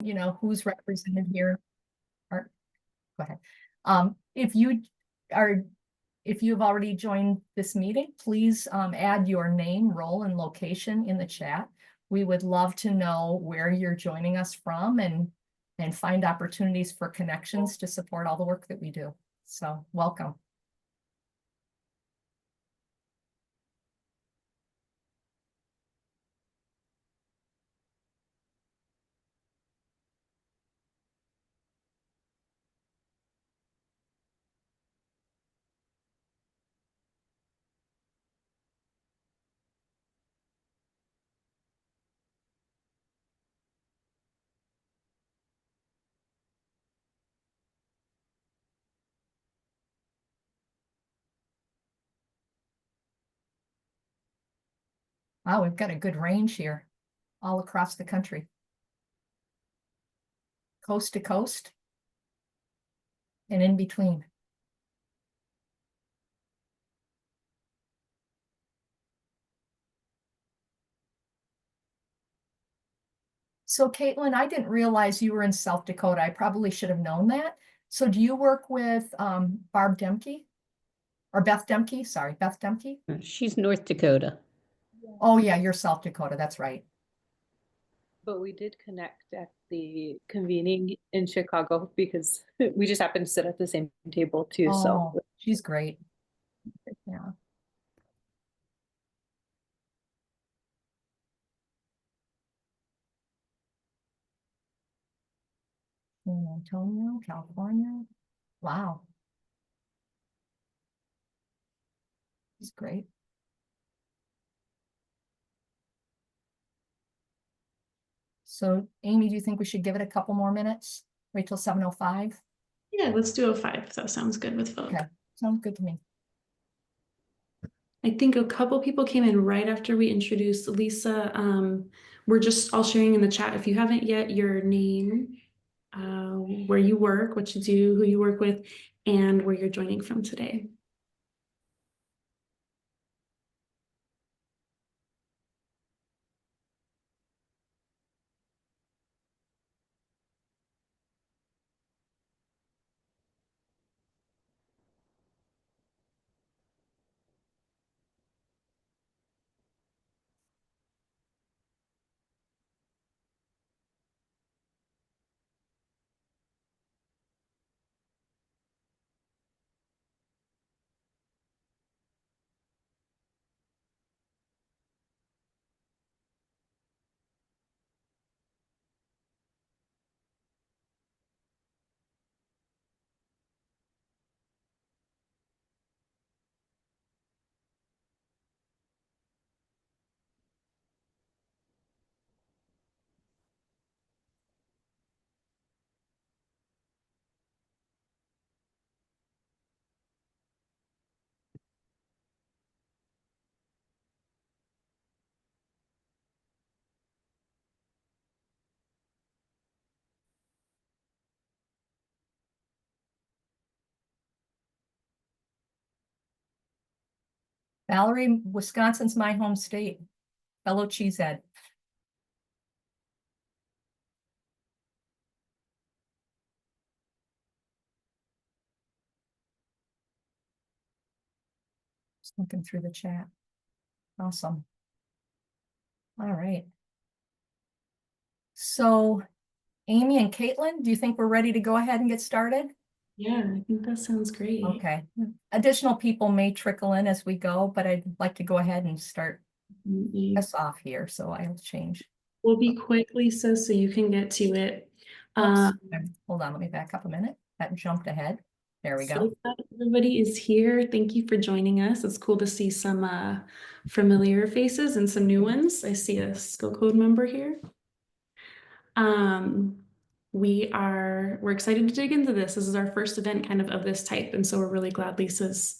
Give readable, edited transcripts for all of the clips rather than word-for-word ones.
who's represented here. Or, go ahead. If you are, if you've already joined this meeting, please add your name, role, and location in the chat. We would love to know where you're joining us from and find opportunities for connections to support all the work that we do. So welcome. Wow, we've got a good range here all across the country. Coast to coast and in between. So Caitlin, I didn't realize you were in South Dakota. I probably should have known that. So do you work with Barb Demke? Or Beth Demke? Sorry, Beth Demke? She's North Dakota. Oh yeah, you're South Dakota, that's right. But we did connect at the convening in Chicago because we just happened to sit at the same table too. Oh, So she's great. Yeah. San Antonio, California. Wow. It's great. So Amy, do you think we should give it a couple more minutes? Wait till 7:05? Yeah, let's do 05. That sounds good with folk. Okay, sounds good to me. I think a couple people came in right after we introduced Lisa. We're just all sharing in the chat. If you haven't yet, your name, where you work, what you do, who you work with, and where you're joining from today. Valerie, Wisconsin's my home state. Fellow cheesehead. Just looking through the chat. Awesome. All right. So Amy and Caitlin, do you think we're ready to go ahead and get started? Yeah, I think that sounds great. Okay. Additional people may trickle in as we go, but I'd like to go ahead and start us off here. So I'll change. We'll be quick, Lisa, so you can get to it. Hold on, let me back up a minute. That jumped ahead. There we go. So everybody is here. Thank you for joining us. It's cool to see some familiar faces and some new ones. I see a skill code member here. We're excited to dig into this. This is our first event kind of this type, and so we're really glad Lisa's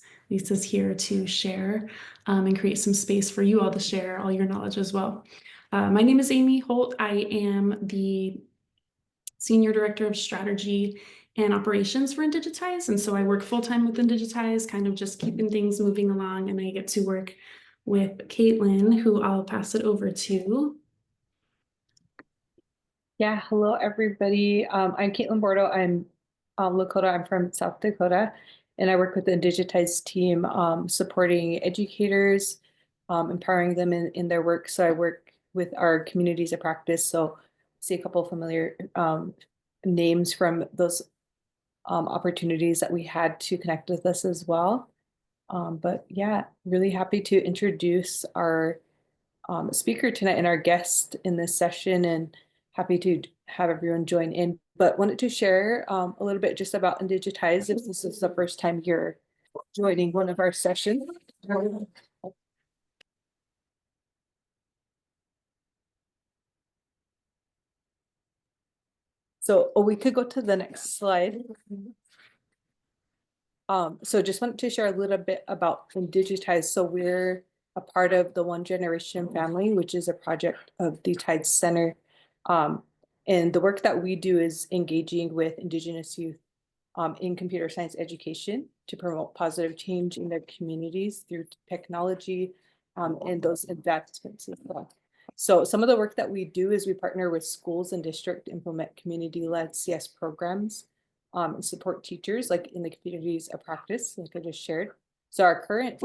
here to share and create some space for you all to share all your knowledge as well. My name is Amy Holt. I am the Senior Director of Strategy and Operations for Indigitize, and so I work full-time with Indigitize, kind of just keeping things moving along, and I get to work with Caitlin, who I'll pass it over to. Yeah, hello, everybody. I'm Caitlin Bordeaux. I'm Lakota. I'm from South Dakota, and I work with the Indigitized team, supporting educators, empowering them in their work. So I work with our communities of practice. So see a couple of familiar names from those opportunities that we had to connect with us as well. But yeah, really happy to introduce our speaker tonight and our guest in this session, and happy to have everyone join in. But wanted to share a little bit just about Indigitize if this is the first time you're joining one of our sessions. So we could go to the next slide. So just wanted to share a little bit about Indigitize. So we're a part of the One Generation Family, which is a project of the Tide Center. And the work that we do is engaging with Indigenous youth in computer science education to promote positive change in their communities through technology and those advancements as well. So some of the work that we do is we partner with schools and district to implement community-led CS programs and support teachers like in the communities of practice, like I just shared. So our current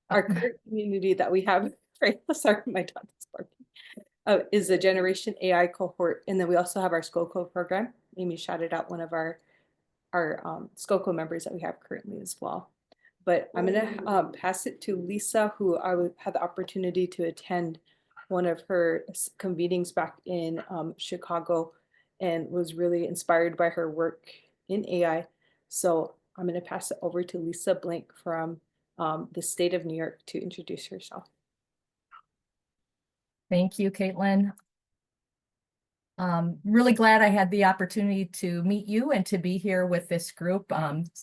our current community that we have, right? Sorry, my dog is barking. Is the Generation AI cohort, and then we also have our SCOCO program. Amy shouted out one of our SCOCO members that we have currently as well. But I'm gonna pass it to Lisa, who I would have the opportunity to attend one of her convenings back in Chicago, and was really inspired by her work in AI. So I'm gonna pass it over to Lisa Blank from the state of New York to introduce herself. Thank you, Caitlin. Really glad I had the opportunity to meet you and to be here with this group.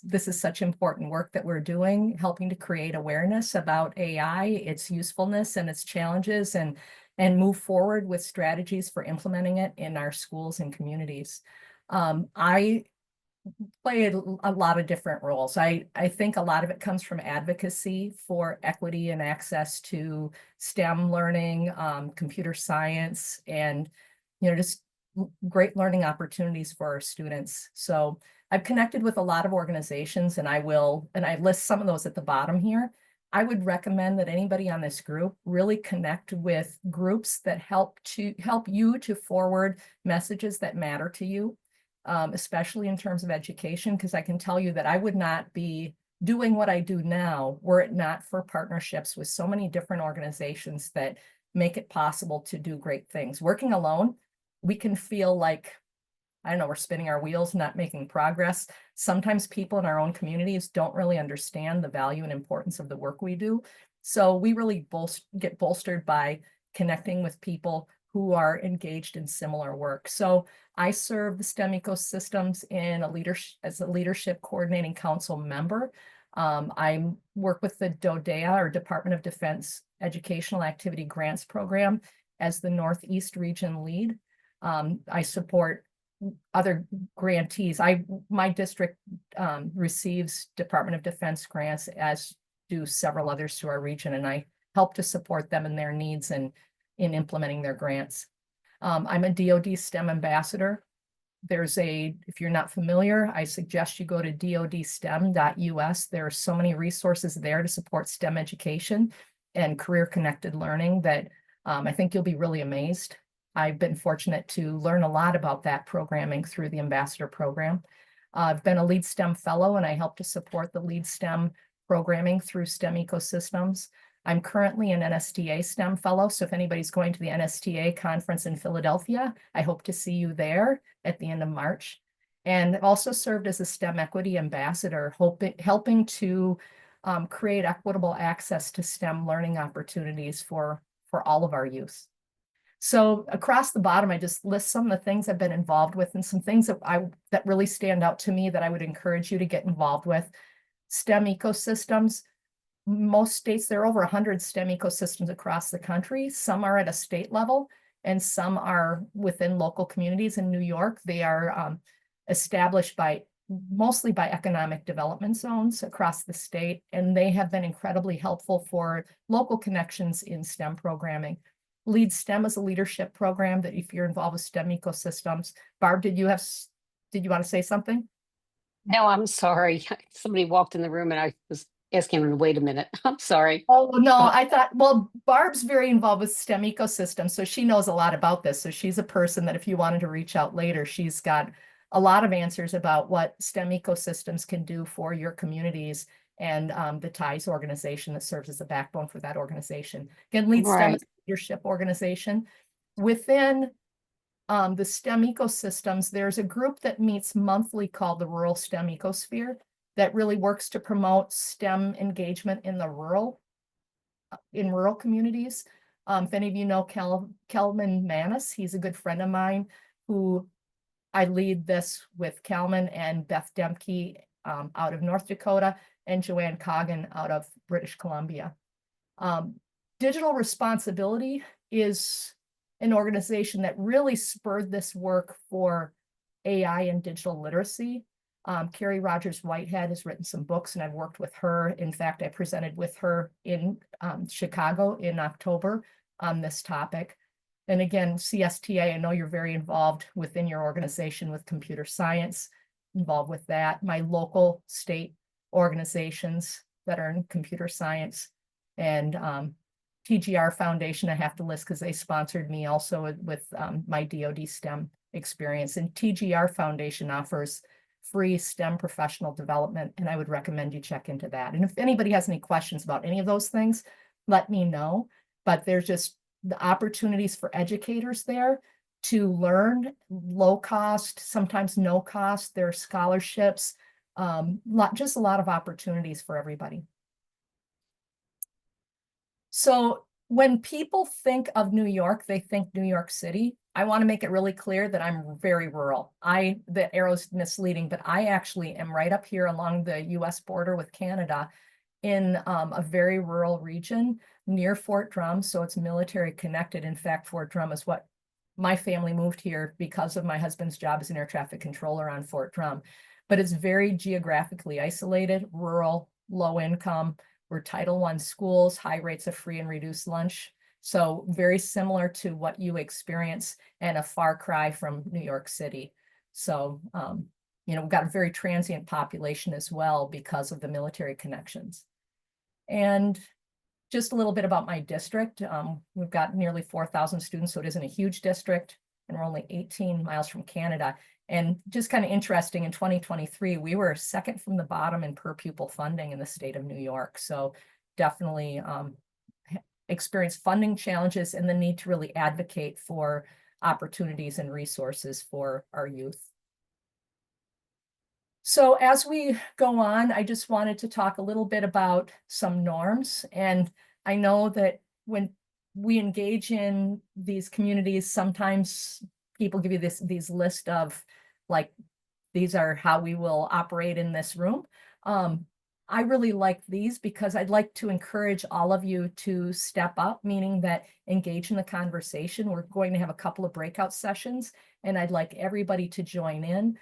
This is such important work that we're doing, helping to create awareness about AI, its usefulness and its challenges, and move forward with strategies for implementing it in our schools and communities. I play a lot of different roles. I think a lot of it comes from advocacy for equity and access to STEM learning, computer science, and just great learning opportunities for our students. So I've connected with a lot of organizations, and I list some of those at the bottom here. I would recommend that anybody on this group really connect with groups that help you to forward messages that matter to you. Especially in terms of education, because I can tell you that I would not be doing what I do now were it not for partnerships with so many different organizations that make it possible to do great things. Working alone, we can feel like, I don't know, we're spinning our wheels, not making progress. Sometimes people in our own communities don't really understand the value and importance of the work we do. So we really get bolstered by connecting with people who are engaged in similar work. So I serve the STEM ecosystems as a leadership coordinating council member. I work with the DODEA, or Department of Defense Educational Activity Grants Program, as the Northeast region lead. I support other grantees. My district receives Department of Defense grants, as do several others to our region, and I help to support them in their needs and in implementing their grants. I'm a DoD STEM ambassador. If you're not familiar, I suggest you go to dodstem.us. There are so many resources there to support STEM education and career-connected learning that I think you'll be really amazed. I've been fortunate to learn a lot about that programming through the ambassador program. I've been a lead STEM fellow, and I help to support the lead STEM programming through STEM ecosystems. I'm currently an NSTA STEM fellow, so if anybody's going to the NSTA conference in Philadelphia, I hope to see you there at the end of March. And I've also served as a STEM equity ambassador, helping to create equitable access to STEM learning opportunities for all of our youth. So across the bottom, I just list some of the things I've been involved with and some things that really stand out to me that I would encourage you to get involved with. STEM ecosystems. Most states, there are over 100 STEM ecosystems across the country. Some are at a state level and some are within local communities. In New York, they are established by mostly by economic development zones across the state, and they have been incredibly helpful for local connections in STEM programming. Lead STEM is a leadership program that if you're involved with STEM ecosystems. Barb, did you want to say something? No, I'm sorry. Somebody walked in the room and I was asking them to wait a minute. I'm sorry. Oh, no, I thought, well, Barb's very involved with STEM ecosystems, so she knows a lot about this. So she's a person that if you wanted to reach out later, she's got a lot of answers about what STEM ecosystems can do for your communities, and the TIES organization that serves as the backbone for that organization. Again, Lead STEM is a leadership organization. Within the STEM ecosystems, there's a group that meets monthly called the Rural STEM Ecosphere that really works to promote STEM engagement in the rural communities. If any of you know Kelman Manis, he's a good friend of mine who I lead this with Kelman and Beth Demke out of North Dakota and Joanne Coggin out of British Columbia. Digital Responsibility is an organization that really spurred this work for AI and digital literacy. Carrie Rogers Whitehead has written some books, and I've worked with her. In fact, I presented with her in Chicago in October on this topic. And again, CSTA, I know you're very involved within your organization with computer science, involved with that. My local state organizations that are in computer science, and TGR Foundation, I have to list because they sponsored me also with my DoD STEM experience. And TGR Foundation offers free STEM professional development, and I would recommend you check into that. And if anybody has any questions about any of those things, let me know. But there's just the opportunities for educators there to learn, low cost, sometimes no cost. There are scholarships, just a lot of opportunities for everybody. So when people think of New York, they think New York City. I want to make it really clear that I'm very rural. The arrow's misleading, but I actually am right up here along the US border with Canada in a very rural region near Fort Drum. So it's military connected. In fact, Fort Drum is what my family moved here because of my husband's job as an air traffic controller on Fort Drum. But it's very geographically isolated, rural, low income. We're Title I schools, high rates of free and reduced lunch. So very similar to what you experience, and a far cry from New York City. So, we've got a very transient population as well because of the military connections. And just a little bit about my district. We've got nearly 4,000 students, so it isn't a huge district, and we're only 18 miles from Canada. And just kind of interesting, in 2023, we were second from the bottom in per pupil funding in the state of New York. So definitely experienced funding challenges and the need to really advocate for opportunities and resources for our youth. So as we go on, I just wanted to talk a little bit about some norms. And I know that when we engage in these communities, sometimes people give you these list of, like, these are how we will operate in this room. I really like these because I'd like to encourage all of you to step up, meaning that engage in the conversation. We're going to have a couple of breakout sessions, and I'd like everybody to join in.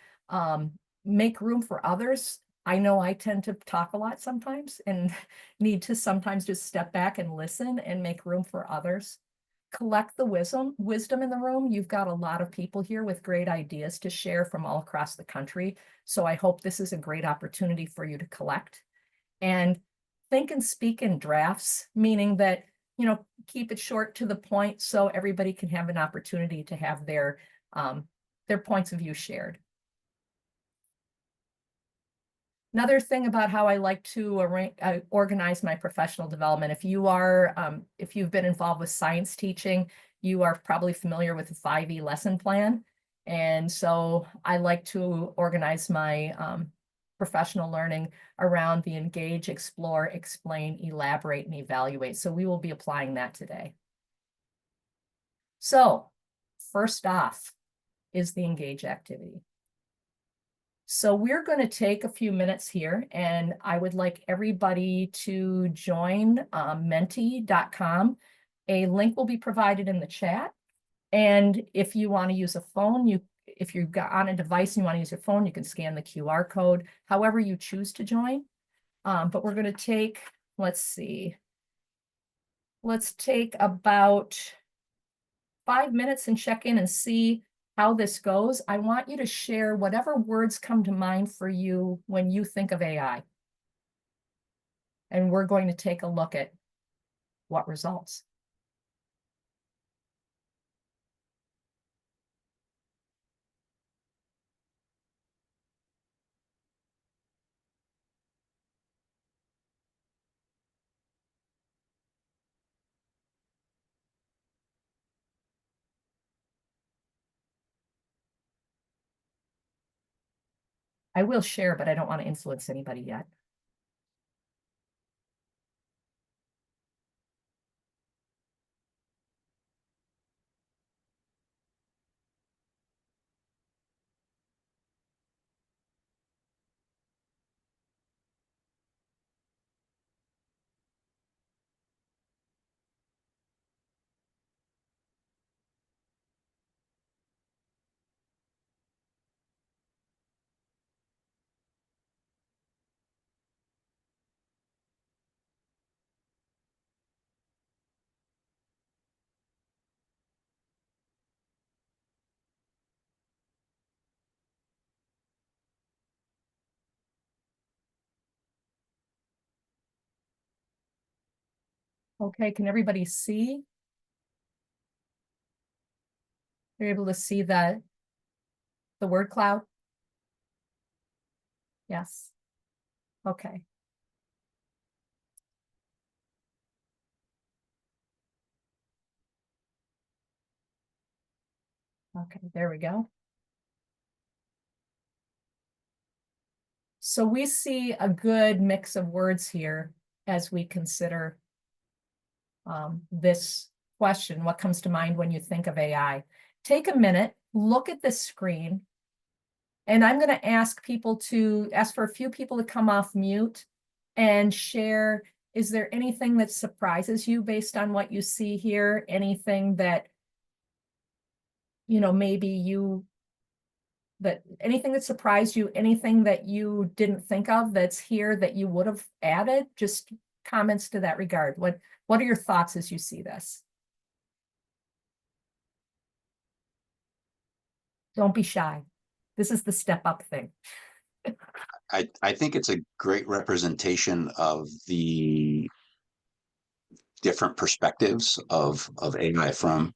Make room for others. I know I tend to talk a lot sometimes and need to sometimes just step back and listen and make room for others. Collect the wisdom in the room. You've got a lot of people here with great ideas to share from all across the country. So I hope this is a great opportunity for you to collect. And think and speak in drafts, meaning that, keep it short to the point so everybody can have an opportunity to have their points of view shared. Another thing about how I like to organize my professional development, if you've been involved with science teaching, you are probably familiar with the 5E lesson plan. And so I like to organize my professional learning around the engage, explore, explain, elaborate, and evaluate. So we will be applying that today. So first off is the engage activity. So we're going to take a few minutes here, and I would like everybody to join menti.com. A link will be provided in the chat. And if you want to use a phone, if you've got on a device and you want to use your phone, you can scan the QR code, however you choose to join. But we're going to take, let's see, let's take about 5 minutes and check in and see how this goes. I want you to share whatever words come to mind for you when you think of AI. And we're going to take a look at what results. I will share, but I don't want to influence anybody yet. Okay, can everybody see? You're able to see the word cloud? Yes. Okay. Okay, there we go. So we see a good mix of words here as we consider this question, what comes to mind when you think of AI? Take a minute, look at the screen, and I'm going to ask for a few people to come off mute and share. Is there anything that surprises you based on what you see here? Anything that, maybe anything that surprised you, anything that you didn't think of that's here that you would have added? Just comments to that regard. What are your thoughts as you see this? Don't be shy. This is the step up thing. I think it's a great representation of the different perspectives of AI, from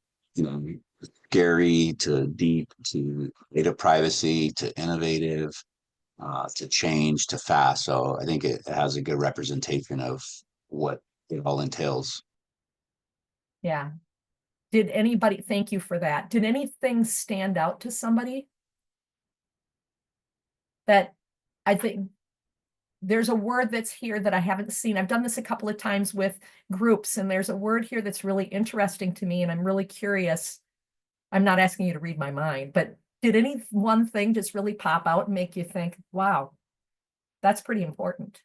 scary to deep to data privacy to innovative to change to fast. So I think it has a good representation of what it all entails. Yeah. Thank you for that. Did anything stand out to somebody? That I think there's a word that's here that I haven't seen. I've done this a couple of times with groups, and there's a word here that's really interesting to me, and I'm really curious. I'm not asking you to read my mind, but did any one thing just really pop out and make you think, wow, that's pretty important?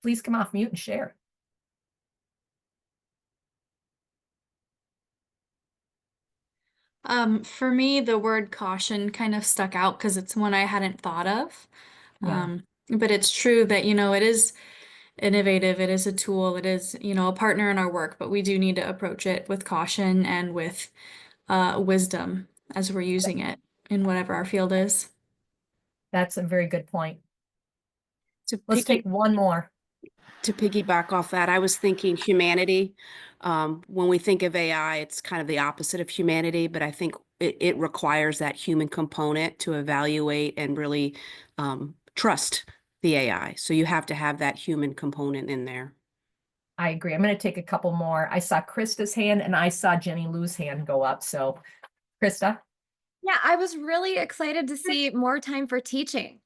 Please come off mute and share. For me, the word caution kind of stuck out because it's one I hadn't thought of. Yeah. But it's true that, it is innovative, it is a tool, it is, a partner in our work, but we do need to approach it with caution and with wisdom as we're using it in whatever our field is. That's a very good point. Let's take one more. To piggyback off that, I was thinking humanity. When we think of AI, it's kind of the opposite of humanity, but I think it requires that human component to evaluate and really trust the AI. So you have to have that human component in there. I agree. I'm going to take a couple more. I saw Krista's hand and I saw Jenny Lou's hand go up. So, Krista? Yeah, I was really excited to see more time for teaching.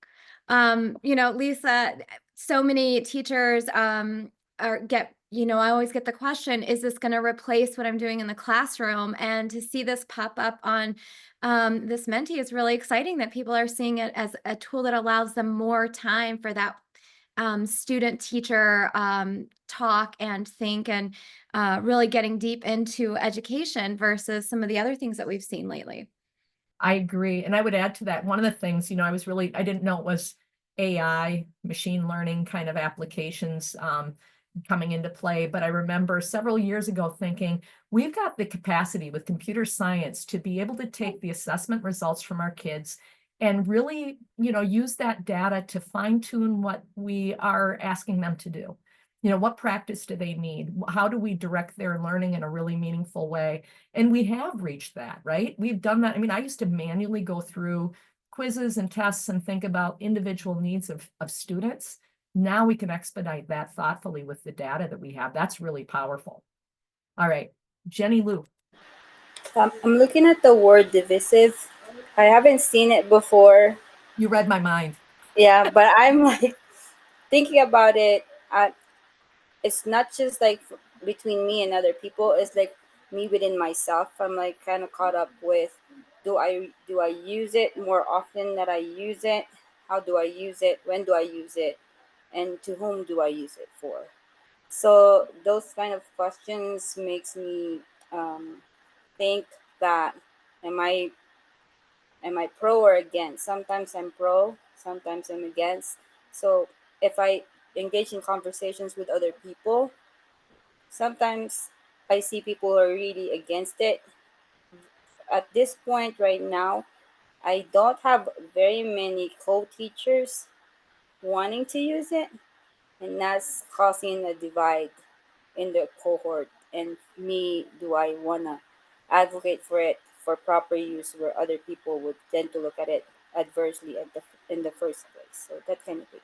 Lisa, so many teachers I always get the question, is this going to replace what I'm doing in the classroom? And to see this pop up on this Menti is really exciting, that people are seeing it as a tool that allows them more time for that student-teacher talk and think, and really getting deep into education versus some of the other things that we've seen lately. I agree. And I would add to that, one of the things, I didn't know it was AI, machine learning kind of applications coming into play. But I remember several years ago thinking, we've got the capacity with computer science to be able to take the assessment results from our kids and really, use that data to fine tune what we are asking them to do. What practice do they need? How do we direct their learning in a really meaningful way? And we have reached that, right? We've done that. I mean, I used to manually go through quizzes and tests and think about individual needs of students. Now we can expedite that thoughtfully with the data that we have. That's really powerful. All right, Jenny Lou. I'm looking at the word divisive. I haven't seen it before. You read my mind. Yeah, but I'm like thinking about it. It's not just like between me and other people. It's like me within myself. I'm like kind of caught up with, do I use it more often than I use it? How do I use it? When do I use it? And to whom do I use it for? So those kind of questions makes me think that am I pro or against? Sometimes I'm pro, sometimes I'm against. So if I engage in conversations with other people, sometimes I see people who are really against it. At this point right now, I don't have very many co-teachers wanting to use it, and that's causing a divide in the cohort. And me, do I wanna advocate for it for proper use where other people would tend to look at it adversely in the first place? So that kind of thing.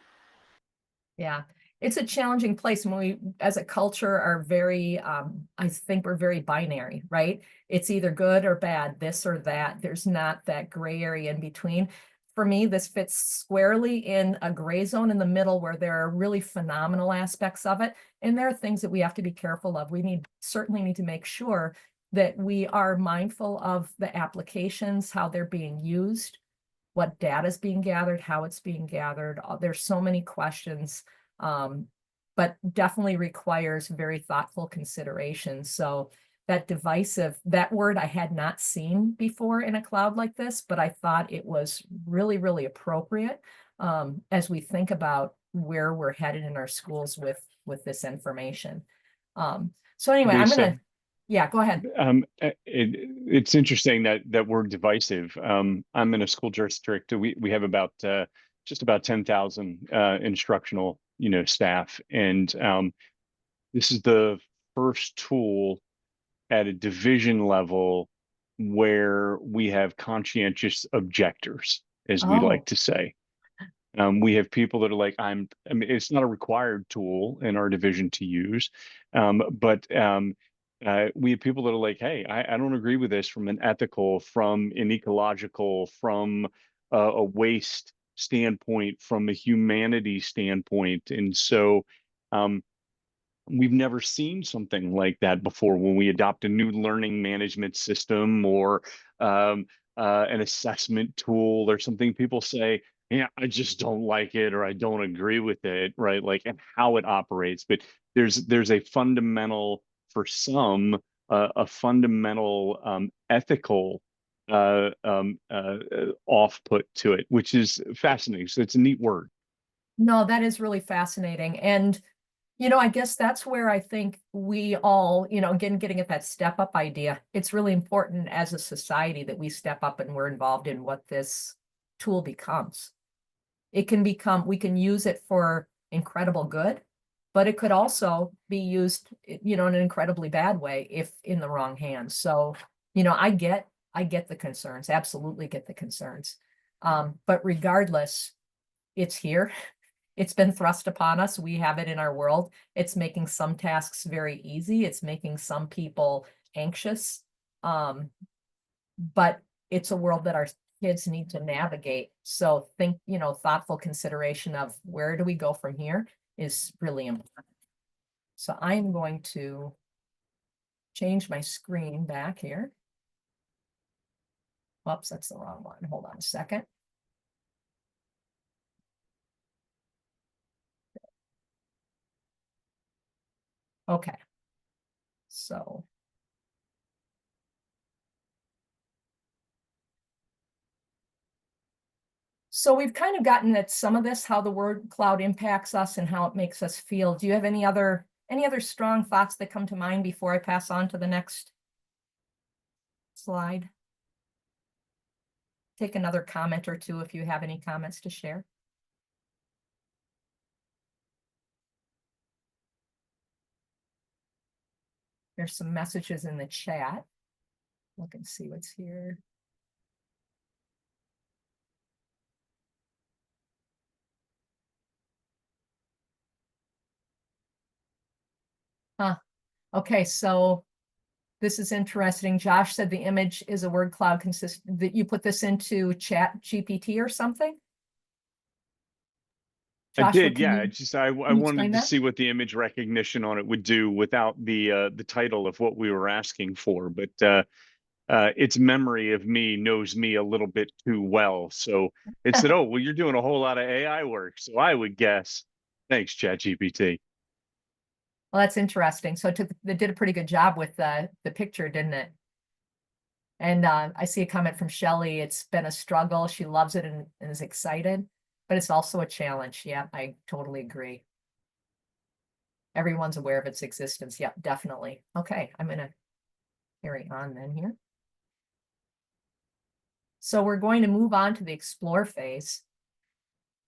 Yeah, it's a challenging place when we, as a culture, are very, I think we're very binary, right? It's either good or bad, this or that. There's not that gray area in between. For me, this fits squarely in a gray zone in the middle where there are really phenomenal aspects of it. And there are things that we have to be careful of. We certainly need to make sure that we are mindful of the applications, how they're being used, what data is being gathered, how it's being gathered. There's so many questions, but definitely requires very thoughtful consideration. So that word I had not seen before in a cloud like this, but I thought it was really, really appropriate as we think about where we're headed in our schools with this information. So anyway, Lisa, yeah, go ahead. it's interesting that word divisive. I'm in a school district. We have about just about 10,000 instructional staff, and this is the first tool at a division level where we have conscientious objectors, as we like to say. We have people that are like, I mean, it's not a required tool in our division to use, but we have people that are like, hey, I don't agree with this from an ethical, from an ecological, from a waste standpoint, from a humanity standpoint. And so we've never seen something like that before when we adopt a new learning management system or an assessment tool or something. People say, yeah, I just don't like it or I don't agree with it, right? Like, and how it operates. But there's a fundamental, for some, a fundamental ethical off put to it, which is fascinating. So it's a neat word. No, that is really fascinating. And I guess that's where I think we all, again, getting at that step up idea, it's really important as a society that we step up and we're involved in what this tool becomes. We can use it for incredible good, but it could also be used, in an incredibly bad way if in the wrong hands. So, I get the concerns, absolutely get the concerns. But regardless, it's here. It's been thrust upon us. We have it in our world. It's making some tasks very easy. It's making some people anxious. But it's a world that our kids need to navigate. So think, thoughtful consideration of where do we go from here is really important. So I'm going to change my screen back here. Whoops, that's the wrong one. Hold on a second. Okay. So So we've kind of gotten at some of this, how the word cloud impacts us and how it makes us feel. Do you have any other strong thoughts that come to mind before I pass on to the next slide? Take another comment or two if you have any comments to share. There's some messages in the chat. Look and see what's here. Huh. Okay, so this is interesting. Josh said the image is a word cloud that you put this into Chat GPT or something? I Joshua, did, yeah. I you wanted explain to that? see what the image recognition on it would do without the title of what we were asking for. But its memory of me knows me a little bit too well. So it said, "Oh, well, you're doing a whole lot of AI work." So I would guess, thanks, ChatGPT. Well, that's interesting. So they did a pretty good job with the picture, didn't it? And I see a comment from Shelley. It's been a struggle. She loves it and is excited, but it's also a challenge. Yeah, I totally agree. Everyone's aware of its existence. Yep, definitely. Okay, I'm going to carry on then here. So we're going to move on to the explore phase.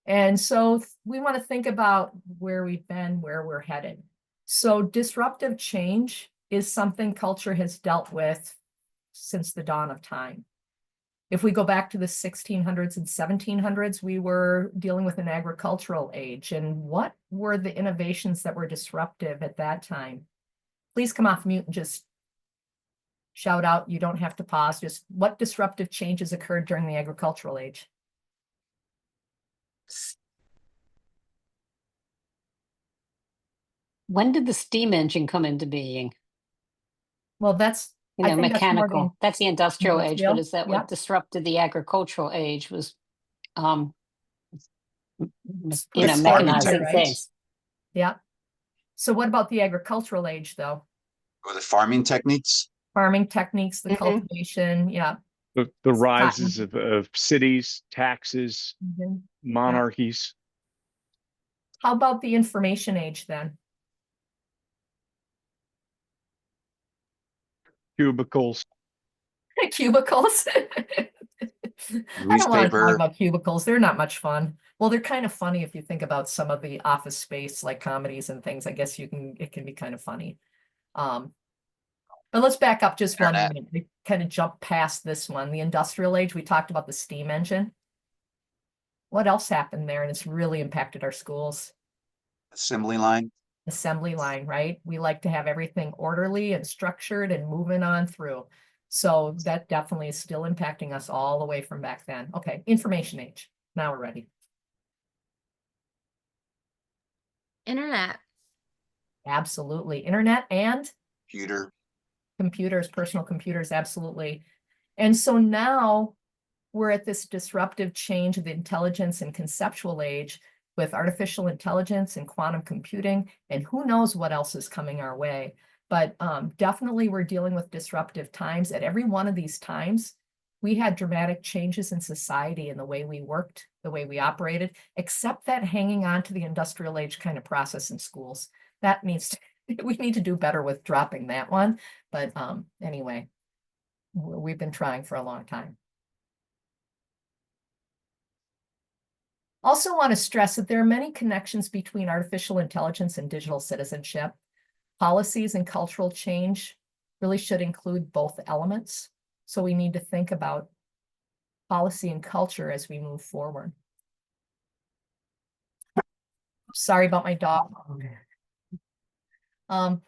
And so we want to think about where we've been, where we're headed. So disruptive change is something culture has dealt with since the dawn of time. If we go back to the 1600s and 1700s, we were dealing with an agricultural age. And what were the innovations that were disruptive at that time? Please come off mute and just shout out. You don't have to pause. Just what disruptive changes occurred during the agricultural age? When did the steam engine come into being? Well, that's, You know, I think that's more mechanical. That's the industrial age, but industrial. is that Yep. what disrupted the agricultural age was, you know, Farming mechanizing right? things. Yeah. So what about the agricultural age, though? Or the farming techniques? Farming techniques, the Mhm. cultivation, yeah. The rises of cities, taxes, Mhm. monarchies. How about the information age then? Cubicles. Cubicles. I don't want to talk Newspaper. about cubicles. They're not much fun. Well, they're kind of funny if you think about some of the office space like comedies and things. I guess it can be kind of funny. But let's back up just one Internet. minute. We kind of jump past this one. The industrial age, we talked about the steam engine. What else happened there? And it's really impacted our schools. Assembly line. Assembly line, right? We like to have everything orderly and structured and moving on through. So that definitely is still impacting us all the way from back then. Okay, information age. Now we're ready. Internet. Absolutely. Internet and Computer. computers, personal computers, absolutely. And so now we're at this disruptive change of the intelligence and conceptual age with artificial intelligence and quantum computing, and who knows what else is coming our way. But definitely we're dealing with disruptive times. At every one of these times, we had dramatic changes in society and the way we worked, the way we operated, except that hanging on to the industrial age kind of process in schools. That needs to, we need to do better with dropping that one. But anyway, we've been trying for a long time. Also want to stress that there are many connections between artificial intelligence and digital citizenship. Policies and cultural change really should include both elements. So we need to think about policy and culture as we move forward. Sorry about my dog. I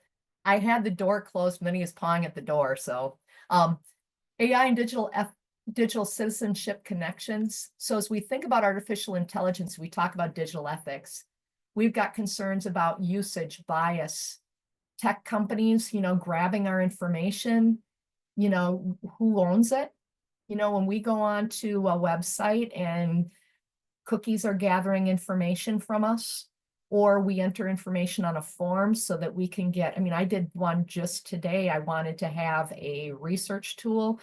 had the door closed, Minnie is pawing at the door. So AI and digital citizenship connections. So as we think about artificial intelligence, we talk about digital ethics. We've got concerns about usage, bias, tech companies, grabbing our information, who owns it? When we go on to a website and cookies are gathering information from us, or we enter information on a form so that we can get, I did one just today. I wanted to have a research tool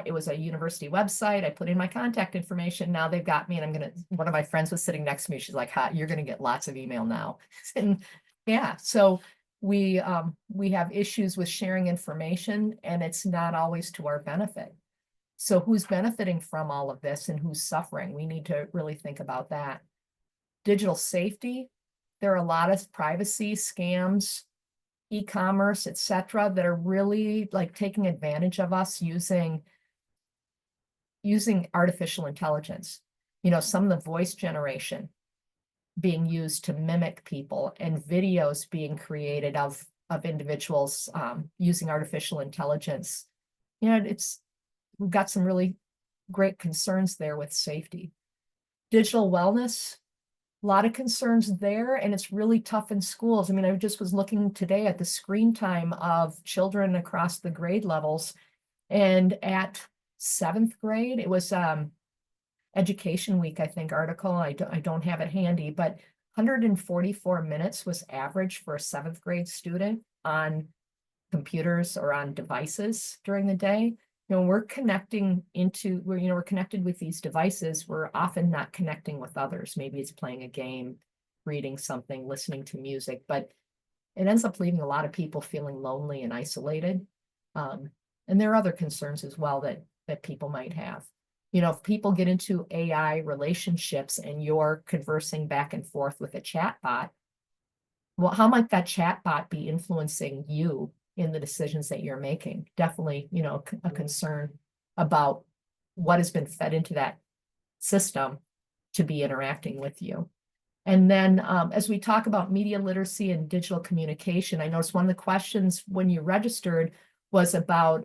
it was a university website. I put in my contact information. Now they've got me, and one of my friends was sitting next to me. She's like, "Ha, you're gonna get lots of email now." And yeah, so we have issues with sharing information, and it's not always to our benefit. So who's benefiting from all of this and who's suffering? We need to really think about that. Digital safety, there are a lot of privacy scams, e-commerce, etc., that are really like taking advantage of us using artificial intelligence. You know, some of the voice generation being used to mimic people, and videos being created of individuals using artificial intelligence. You know, we've got some really great concerns there with safety. Digital wellness, a lot of concerns there, and it's really tough in schools. I mean, I just was looking today at the screen time of children across the grade levels, and at 7th grade, it was Education Week, I think, article. I don't have it handy, but 144 minutes was average for a 7th grade student on computers or on devices during the day. You know, we're connected with these devices. We're often not connecting with others. Maybe it's playing a game, reading something, listening to music, but it ends up leaving a lot of people feeling lonely and isolated. And there are other concerns as well that people might have. You know, if people get into AI relationships and you're conversing back and forth with a chatbot, well, how might that chatbot be influencing you in the decisions that you're making? Definitely, you know, a concern about what has been fed into that system to be interacting with you. And then as we talk about media literacy and digital communication, I noticed one of the questions when you registered was about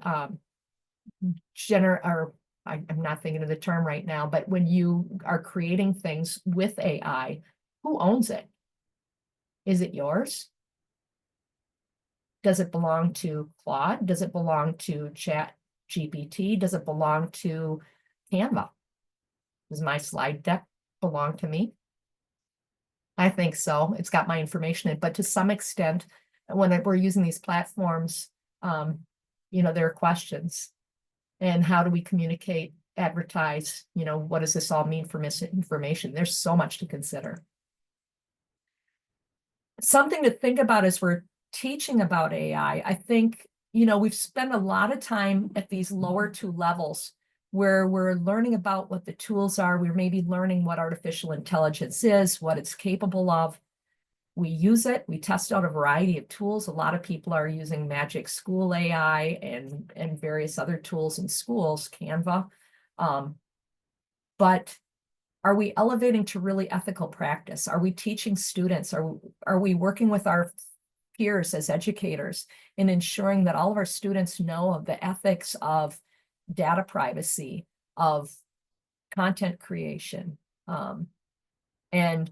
I'm not thinking of the term right now, but when you are creating things with AI, who owns it? Is it yours? Does it belong to Claude? Does it belong to Chat GPT? Does it belong to Canva? Does my slide deck belong to me? I think so. It's got my information in, but to some extent, when we're using these platforms, you know, there are questions. And how do we communicate, advertise, you know, what does this all mean for misinformation? There's so much to consider. Something to think about as we're teaching about AI, I think, you know, we've spent a lot of time at these lower 2 levels where we're learning about what the tools are. We're maybe learning what artificial intelligence is, what it's capable of. We use it, we test out a variety of tools. A lot of people are using Magic School AI and various other tools in schools, Canva. But are we elevating to really ethical practice? Are we teaching students? Are we working with our peers as educators in ensuring that all of our students know of the ethics of data privacy, of content creation, and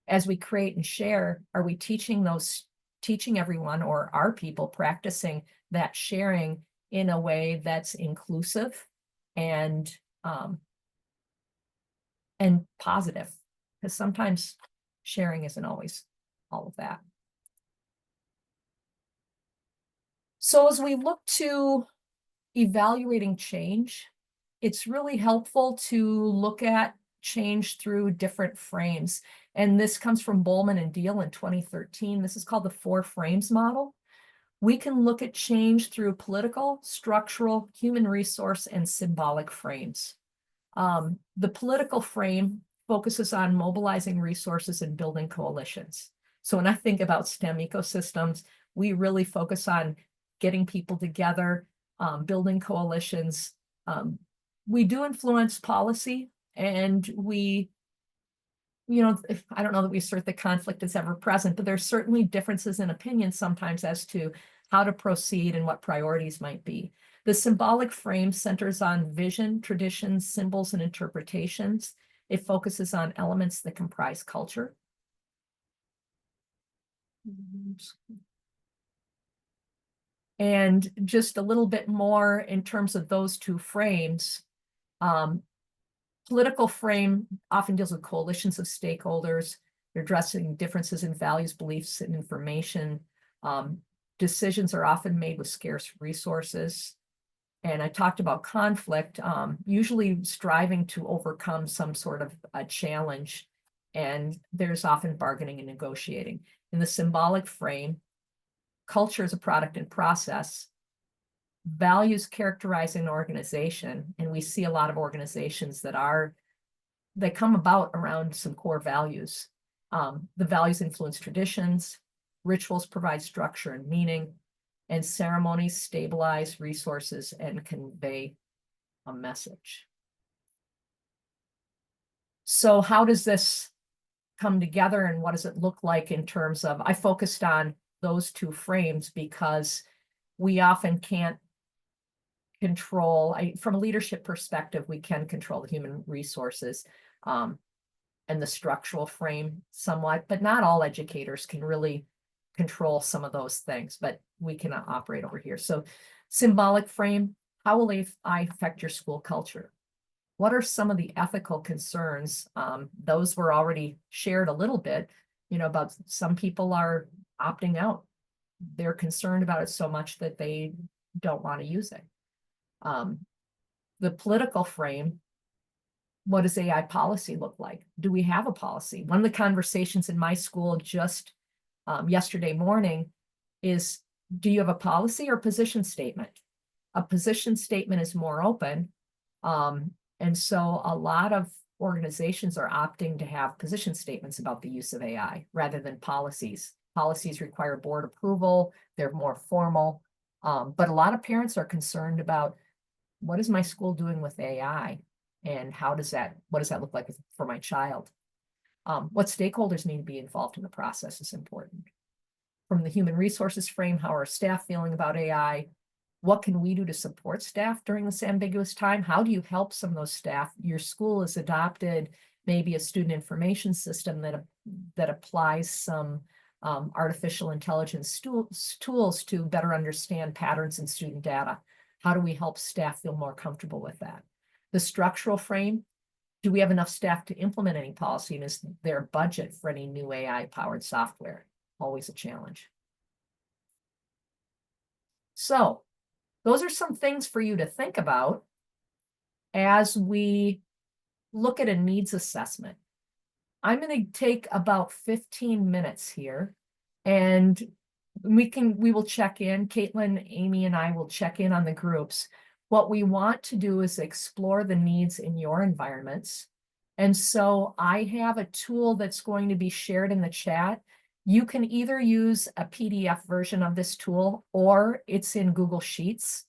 as we create and share, are we teaching everyone, or are people practicing that sharing in a way that's inclusive and positive? Because sometimes sharing isn't always all of that. So as we look to evaluating change, it's really helpful to look at change through different frames. And this comes from Bowman and Deal in 2013. This is called the 4 frames model. We can look at change through political, structural, human resource, and symbolic frames. The political frame focuses on mobilizing resources and building coalitions. So when I think about STEM ecosystems, we really focus on getting people together, building coalitions. We do influence policy, and we, you know, I don't know that we assert that conflict is ever present, but there's certainly differences in opinion sometimes as to how to proceed and what priorities might be. The symbolic frame centers on vision, traditions, symbols, and interpretations. It focuses on elements that comprise culture. And just a little bit more in terms of those 2 frames. Political frame often deals with coalitions of stakeholders. They're addressing differences in values, beliefs, and information. Decisions are often made with scarce resources. And I talked about conflict, usually striving to overcome some sort of a challenge. And there's often bargaining and negotiating. In the symbolic frame, culture is a product and process. Values characterize an organization, and we see a lot of organizations they come about around some core values. The values influence traditions, rituals provide structure and meaning, and ceremonies stabilize resources and convey a message. So how does this come together, and what does it look like in terms of, I focused on those two frames because we often can't control, from a leadership perspective, we can control the human resources and the structural frame somewhat, but not all educators can really control some of those things, but we can operate over here. So symbolic frame, how will I affect your school culture? What are some of the ethical concerns? Those were already shared a little bit, about some people are opting out. They're concerned about it so much that they don't want to use it. The political frame, what does AI policy look like? Do we have a policy? One of the conversations in my school just yesterday morning is, do you have a policy or position statement? A position statement is more open. And so a lot of organizations are opting to have position statements about the use of AI rather than policies. Policies require board approval. They're more formal. But a lot of parents are concerned about, what is my school doing with AI? And what does that look like for my child? What stakeholders need to be involved in the process is important. From the human resources frame, how are staff feeling about AI? What can we do to support staff during this ambiguous time? How do you help some of those staff? Your school has adopted maybe a student information system that applies some artificial intelligence tools to better understand patterns in student data. How do we help staff feel more comfortable with that? The structural frame, do we have enough staff to implement any policy, and is there a budget for any new AI-powered software? Always a challenge. So those are some things for you to think about as we look at a needs assessment. I'm going to take about 15 minutes here, and we will check in. Caitlin, Amy, and I will check in on the groups. What we want to do is explore the needs in your environments. And so I have a tool that's going to be shared in the chat. You can either use a PDF version of this tool or it's in Google Sheets.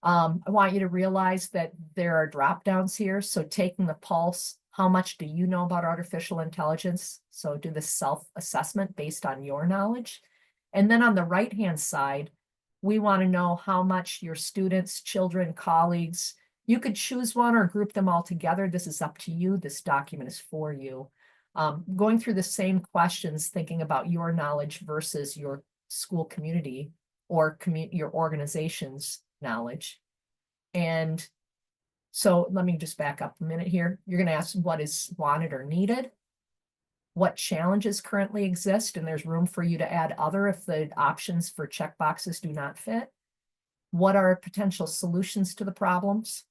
I want you to realize that there are drop downs here. So taking the pulse, how much do you know about artificial intelligence? So do the self-assessment based on your knowledge. And then on the right-hand side, we want to know how much your students, children, colleagues, you could choose one or group them all together. This is up to you. This document is for you. Going through the same questions, thinking about your knowledge versus your school community or your organization's knowledge. And so let me just back up a minute here. You're going to ask what is wanted or needed, what challenges currently exist, and there's room for you to add other if the options for checkboxes do not fit. What are potential solutions to the problems?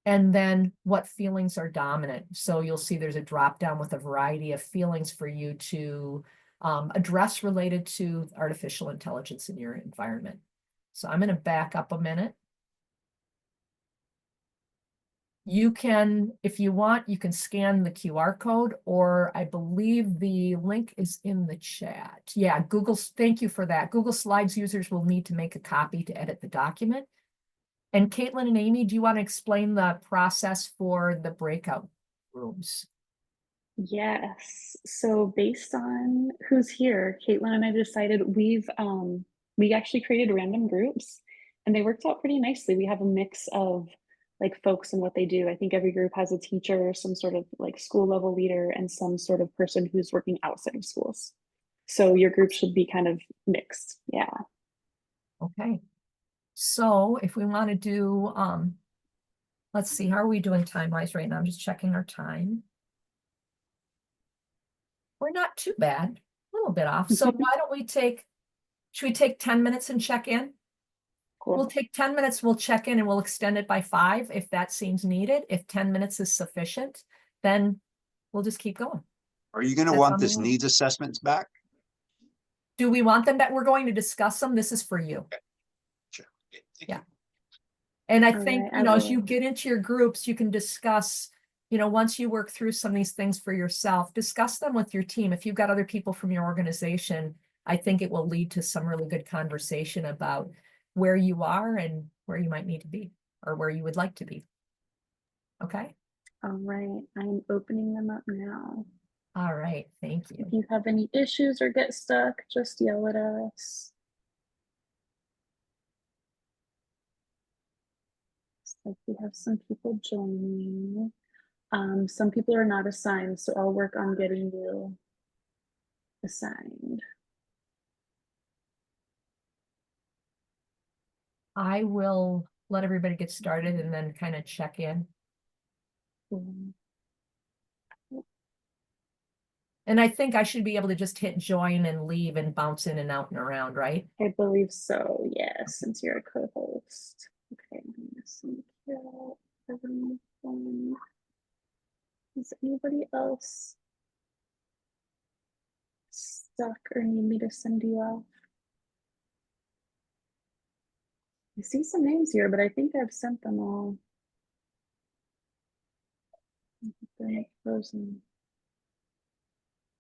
And then what feelings are dominant? So you'll see there's a drop down with a variety of feelings for you to address related to artificial intelligence in your environment. So I'm going to back up a minute. You can, if you want, you can scan the QR code, or I believe the link is in the chat. Yeah, thank you for that. Google Slides users will need to make a copy to edit the document. And Caitlin and Amy, do you want to explain the process for the breakout rooms? Yes. So based on who's here, Caitlin and I decided we actually created random groups, and they worked out pretty nicely. We have a mix of like folks and what they do. I think every group has a teacher, some sort of like school level leader, and some sort of person who's working outside of schools. So your group should be kind of mixed. Yeah. Okay. So if we want to do, let's see, how are we doing time-wise right now? I'm just checking our time. We're not too bad, a little bit off. So why don't we should we take 10 minutes and check in? Of We'll cool. take 10 minutes, we'll check in and we'll extend it by 5 if that seems needed. If 10 minutes is sufficient, then we'll just keep going. Are you gonna That's want on this the- needs assessments back? Do we want them back? We're going to discuss them. This is for you. Sure. Thank Yeah. you. And I All think, right, you I know, as you will. get into your groups, you can discuss, you know, once you work through some of these things for yourself, discuss them with your team. If you've got other people from your organization, I think it will lead to some really good conversation about where you are and where you might need to be or where you would like to be. Okay? All right, I'm opening them up now. All right. Thank If you. you have any issues or get stuck, just yell at us. Looks like we have some people joining. Some people are not assigned, so I'll work on getting you assigned. I will let everybody get started and then kind of check in. Um, And I think I should be able to just hit join and leave and bounce in and out and around, right? I believe so, yes, since you're a co-host. Okay, I'm gonna sync you out, everyone. Is anybody else stuck or need me to send you off? I see some names here, but I think I've sent them all. They're frozen.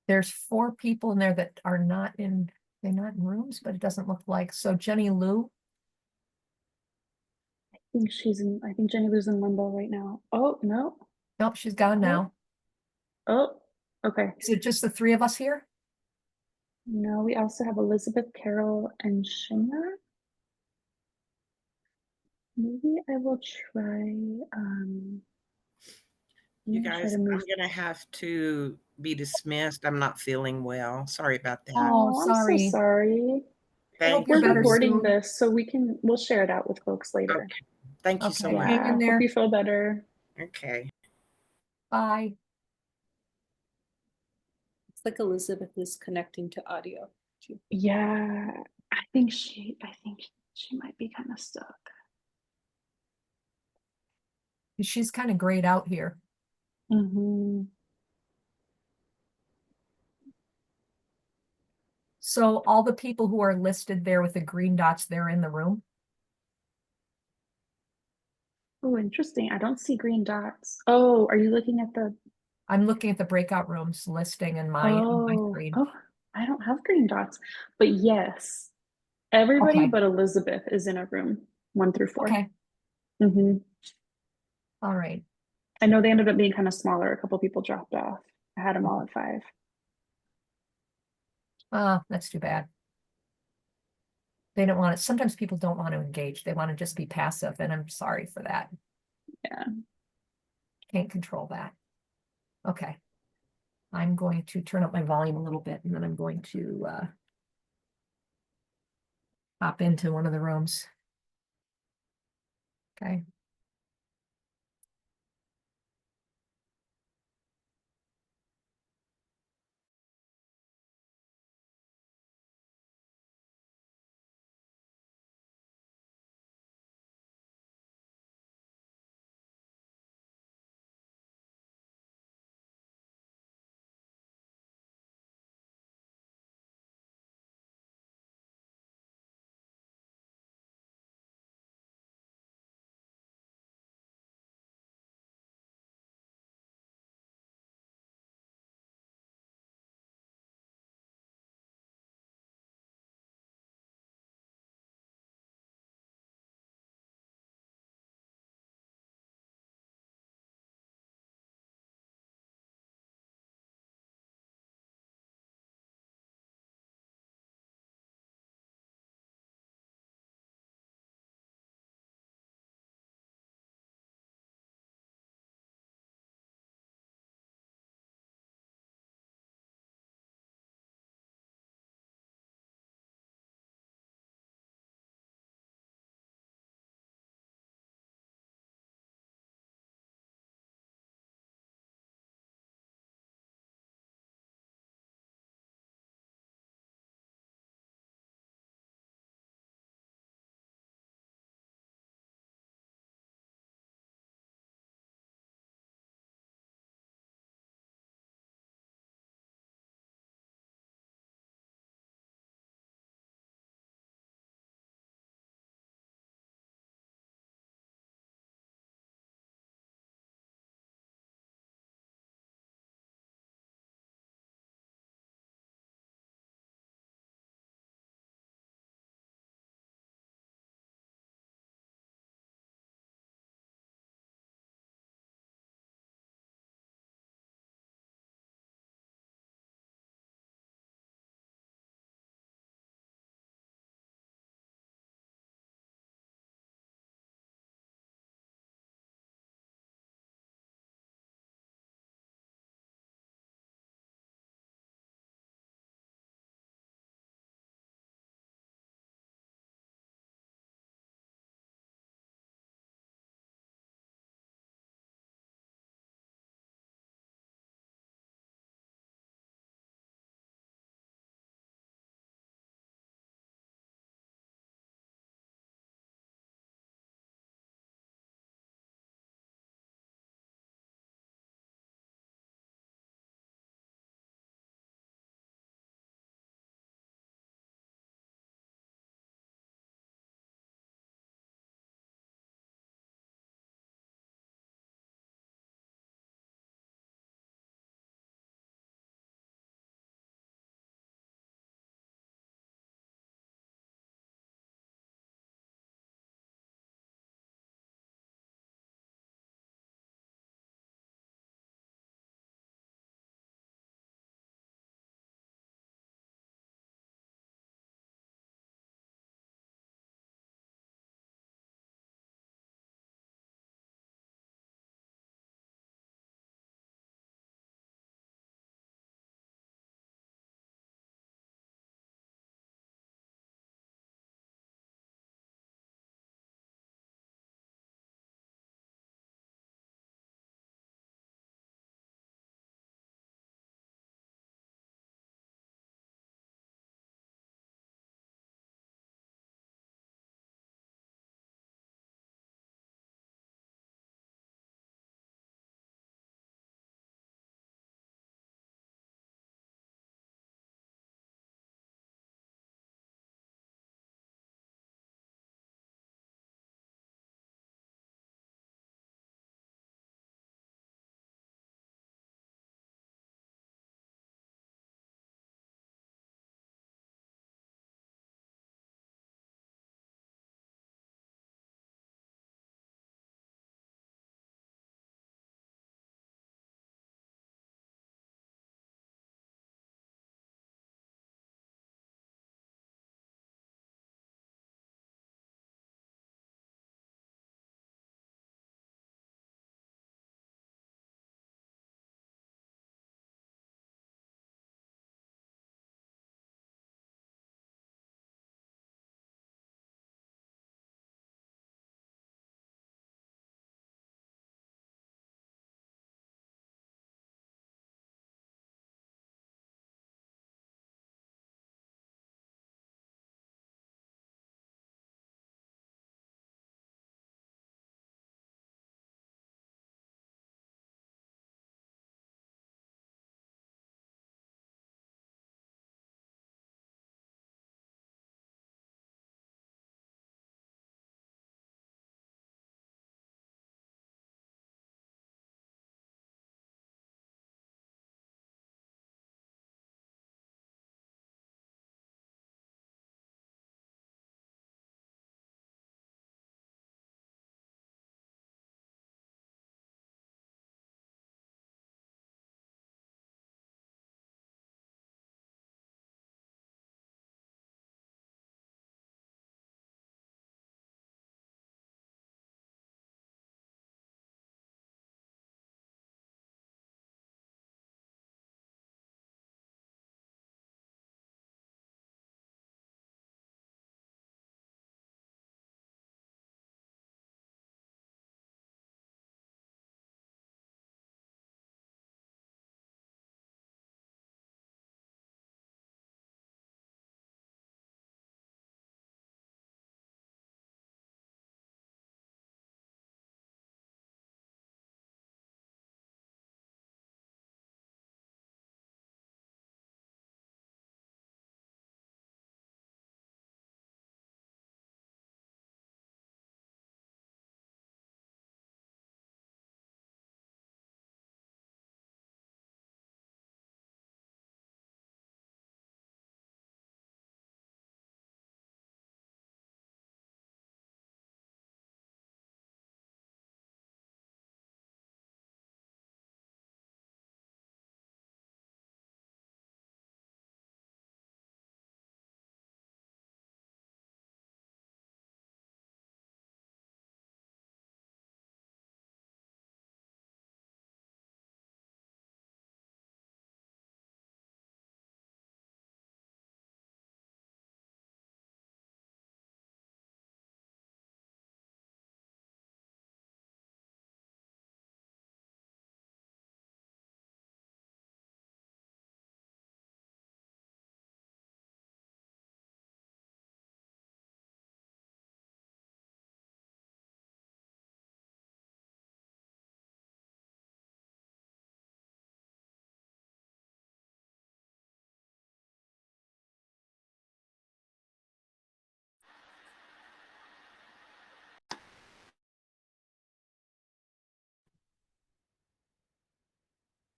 There's 4 people in there that are not in, they're not in rooms, but it doesn't look like. So Jenny Lou, I think Jenny was in limbo right now. Oh, no. nope, she's gone now. Oh, okay. Is it just the 3 of us here? No, we also have Elizabeth, Carol, and Shimmer. Maybe I will try, You try guys, to move. I'm gonna have to be dismissed. I'm not feeling well. Sorry about that. Oh, I'm so sorry. sorry. I hope Thank you're We're you. better recording soon. this, so we'll share it out with folks later. Okay. Thank you so Okay, much. hang in Yeah, there. hope you feel better. Okay. Bye. It's like Elizabeth is connecting to audio too. Yeah, I think she might be kind of stuck. She's kind of grayed out here. Mm-hmm. So all the people who are listed there with the green dots, they're in the room. Oh, interesting. I don't see green dots. Oh, are you looking at the? I'm looking at the breakout rooms listing in my screen. Oh, I don't have green dots, but yes, everybody Okay. but Elizabeth is in a room 1 through 4. Okay. Mm-hmm. All right. I know they ended up being kind of smaller. A couple people dropped off. I had them all at 5. That's too bad. They don't want it. Sometimes people don't want to engage. They want to just be passive, and I'm sorry for that. Yeah. Can't control that. Okay. I'm going to turn up my volume a little bit, and then I'm going to hop into one of the rooms. Okay.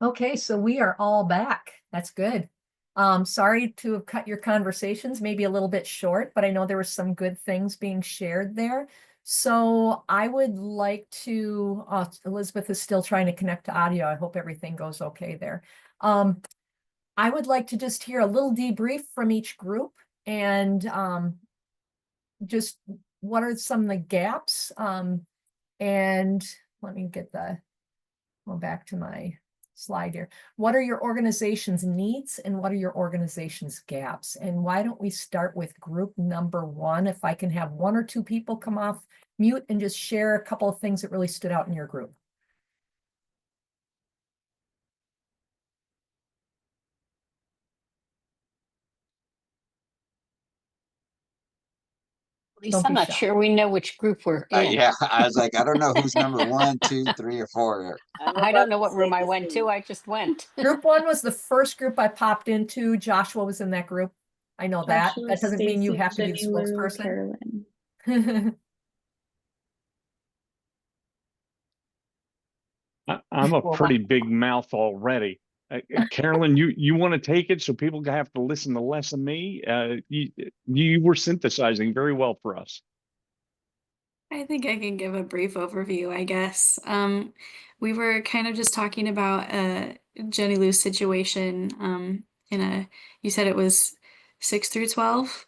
Okay, so we are all back. That's good. Sorry to have cut your conversations maybe a little bit short, but I know there were some good things being shared there. So I would like to, Elizabeth is still trying to connect to audio. I hope everything goes okay there. I would like to just hear a little debrief from each group and just what are some of the gaps? And let me go back to my slide here. What are your organization's needs and what are your organization's gaps? And why don't we start with group number 1? If I can have 1 or 2 people come off mute and just share a couple of things that really stood out in your group. At least Don't I'm be not shy. sure we know which group we're in. Yeah, I was like, I don't know who's number 1, 2, 3, or 4. I'm I don't about know to what say room I the went to. same. I just went. Group 1 was the first group I popped into. Joshua was in that group. I know that. Joshua, That doesn't mean you Stacy, have to be the Jenny Lou, spokesperson. Carolyn. I'm a Well, pretty big mouth already. Carolyn, you want to take it so people have to listen to less of me? You were synthesizing very well for us. I think I can give a brief overview, I guess. We were kind of just talking about Jenny Lou's situation you said it was 6 through 12,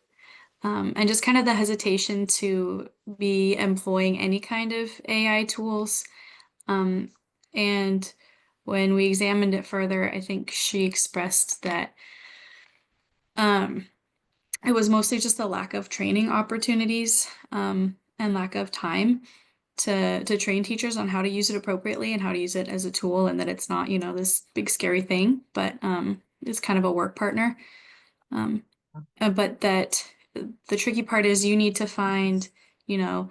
and just kind of the hesitation to be employing any kind of AI tools. And when we examined it further, I think she expressed that it was mostly just a lack of training opportunities and lack of time to train teachers on how to use it appropriately and how to use it as a tool, and that it's not, this big scary thing, but it's kind of a work partner. But that the tricky part is you need to find, the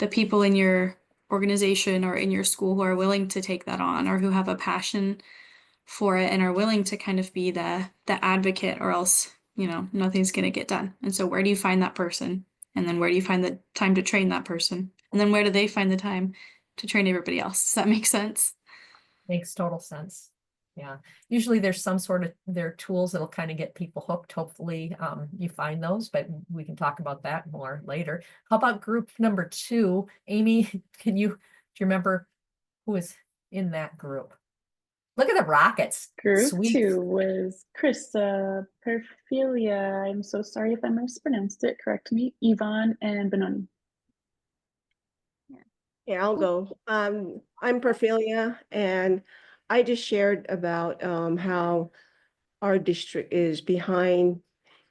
people in your organization or in your school who are willing to take that on or who have a passion for it and are willing to kind of be the advocate, or else, nothing's going to get done. And so where do you find that person? And then where do you find the time to train that person? And then where do they find the time to train everybody else? Does that make sense? makes total sense. Yeah, usually there's some sort of, there are tools that'll kind of get people hooked. Hopefully you find those, but we can talk about that more later. How about group number 2? Amy, do you remember who was in that group? Look at the rockets. Group Sweet. 2 was Krista, Perfilia, I'm so sorry if I mispronounced it, correct me, Yvonne, and Benoni. Yeah, I'll go. I'm Perfilia, and I just shared about how our district is behind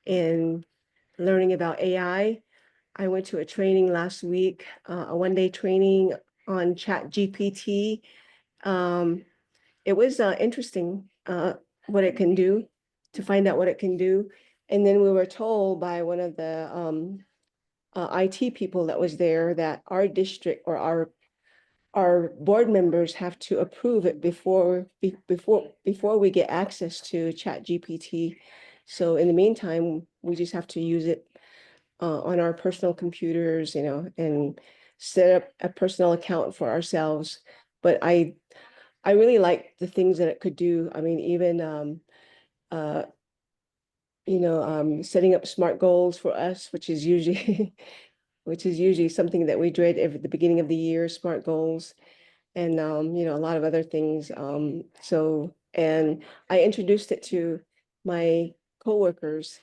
in learning about AI. I went to a training last week, a one-day training on Chat GPT. It was interesting what it can do, to find out what it can do. And then we were told by one of the IT people that was there that our district or our board members have to approve it before we get access to Chat GPT. So in the meantime, we just have to use it on our personal computers, and set up a personal account for ourselves. But I really like the things that it could do. I mean, even setting up SMART goals for us, which is usually something that we dread at the beginning of the year, SMART goals. And a lot of other things. And I introduced it to my coworkers,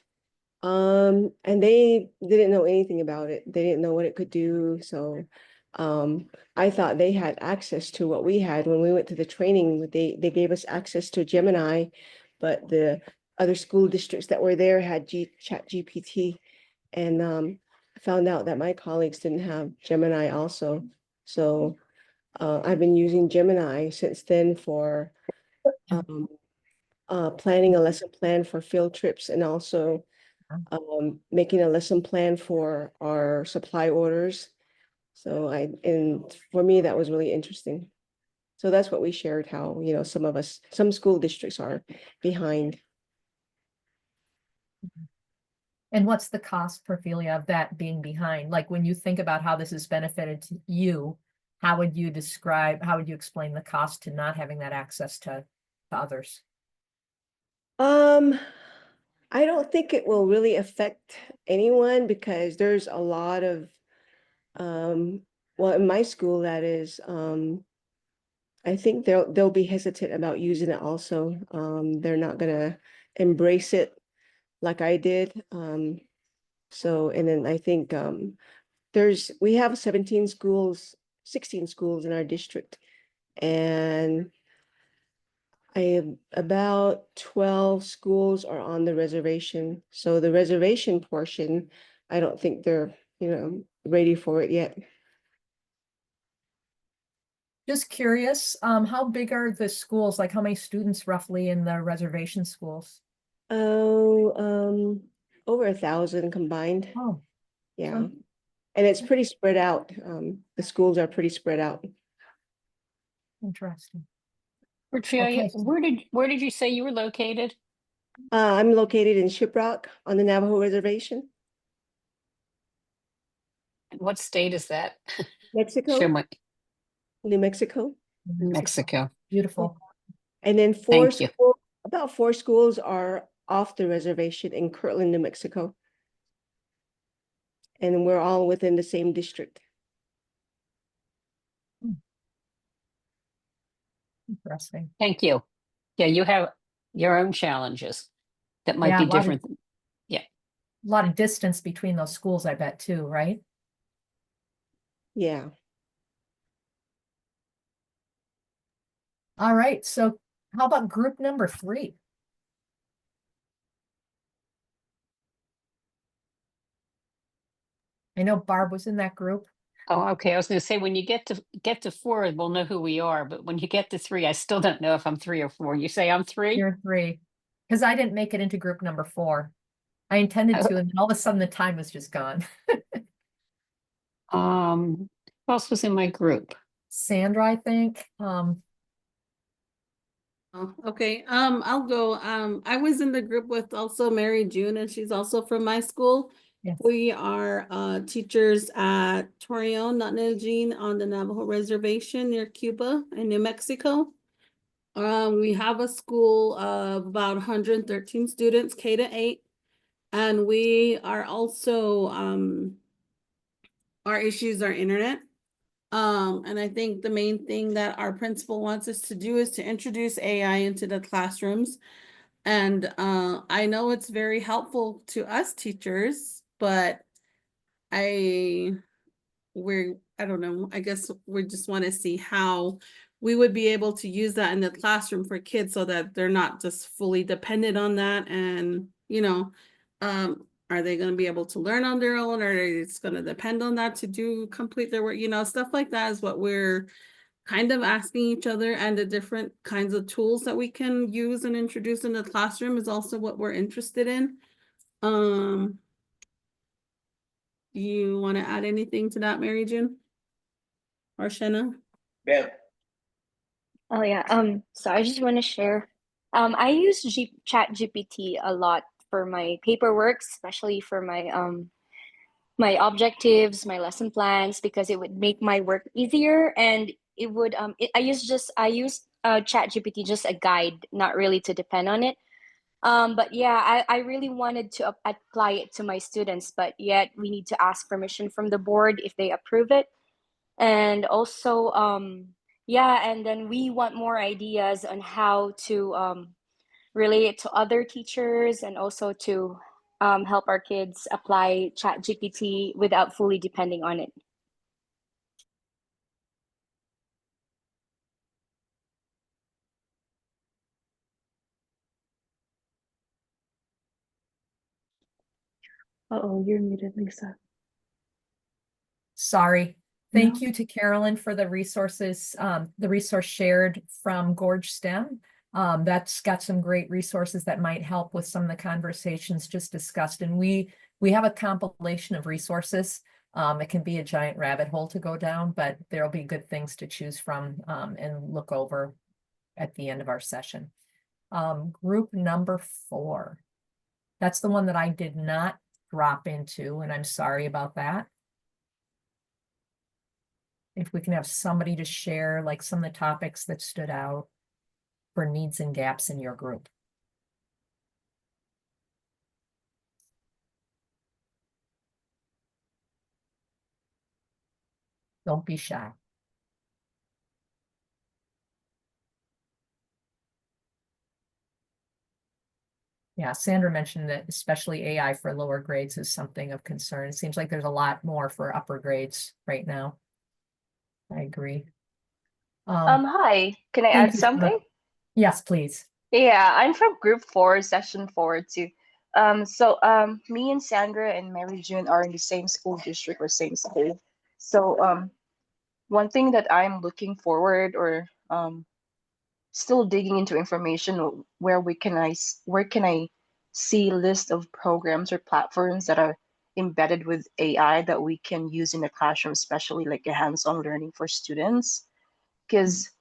and they didn't know anything about it. They didn't know what it could do. So I thought they had access to what we had when we went to the training. They gave us access to Gemini, but the other school districts that were there had Chat GPT, and I found out that my colleagues didn't have Gemini also. So I've been using Gemini since then for planning a lesson plan for field trips, and also making a lesson plan for our supply orders. So and for me, that was really interesting. So that's what we shared, how, some school districts are behind. And what's the cost, Perfilia, of that being behind? Like when you think about how this has benefited to you, how would you explain the cost to not having that access to to others? I don't think it will really affect anyone because there's a lot of, well, in my school, that is, I think they'll be hesitant about using it also. They're not gonna embrace it like I did. So, and then I think, we have 17 schools, 16 schools in our district. And about 12 schools are on the reservation. So the reservation portion, I don't think they're, ready for it yet. Just curious, how big are the schools? Like how many students roughly in the reservation schools? Oh, over 1,000 combined. Oh, Yeah. okay. And it's pretty spread out. The schools are pretty spread out. Interesting. Porfilia, Okay. where did you say you were located? I'm located in Shiprock on the Navajo Reservation, What state is that? Mexico, Show my New Mexico. Mexico. Beautiful. And then Thank you. about 4 schools are off the reservation in Kirtland, New Mexico. And we're all within the same district. Interesting. Thank you. Yeah, you have your own challenges that might Yeah, be a lot of- different. A lot of distance between those schools, I bet too, right? Yeah. All right, so how about group number 3? I know Barb was in that group. Oh, okay. I was going to say when you get to 4, we'll know who we are. But when you get to 3, I still don't know if I'm 3 or 4. You say I'm 3? You're 3. Because I didn't make it into group number 4. I intended to, and then all of a sudden the time was just gone. Who else was in my group? Sandra, I think. Oh, okay. I'll go. I was in the group with also Mary June, and she's also from my school. Yes. We are teachers at Torreon, Natnezin on the Navajo Reservation near Cuba in New Mexico. We have a school of about 113 students, K-8, and we are also our issues are internet. And I think the main thing that our principal wants us to do is to introduce AI into the classrooms. And I know it's very helpful to us teachers, but I don't know, I guess we just want to see how we would be able to use that in the classroom for kids so that they're not just fully dependent on that. And, are they going to be able to learn on their own, or are they just going to depend on that to complete their work? Stuff like that is what we're kind of asking each other, and the different kinds of tools that we can use and introduce in the classroom is also what we're interested in. Do you want to add anything to that, Mary June or Shanna? Yeah. Oh yeah. So I just want to share. I use Chat GPT a lot for my paperwork, especially for my my objectives, my lesson plans, because it would make my work easier, and it would I use Chat GPT just a guide, not really to depend on it. But yeah, I really wanted to apply it to my students, but yet we need to ask permission from the board if they approve it. And also, yeah, and then we want more ideas on how to relate it to other teachers, and also to help our kids apply Chat GPT without fully depending on it. Uh-oh, you're muted, Lisa. Sorry. Thank No. you to Carolyn for the resources, the resource shared from Gorge STEM. That's got some great resources that might help with some of the conversations just discussed. And we have a compilation of resources. It can be a giant rabbit hole to go down, but there'll be good things to choose from and look over at the end of our session. Group number 4. That's the one that I did not drop into, and I'm sorry about that. If we can have somebody to share like some of the topics that stood out. for needs and gaps in your group. Don't be shy. Yeah, Sandra mentioned that especially AI for lower grades is something of concern. It seems like there's a lot more for upper grades right now. I agree. Hi, can I Thank add you. something? Yes, please. Yeah, I'm from group 4, session 4 too. Me and Sandra and Mary June are in the same school district or same school. So one thing that I'm looking forward or still digging into information where can I see list of programs or platforms that are embedded with AI that we can use in the classroom, especially like a hands-on learning for students. Because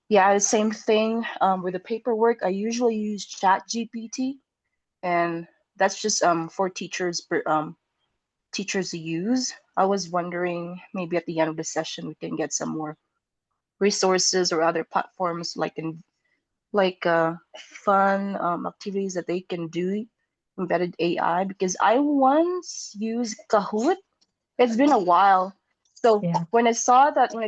yeah, the same thing with the paperwork. I usually use Chat GPT, and that's just for teachers to use. I was wondering maybe at the end of the session we can get some more resources or other platforms like fun activities that they can do embedded AI, because I once used Kahoot. It's been a while. So Yeah. when I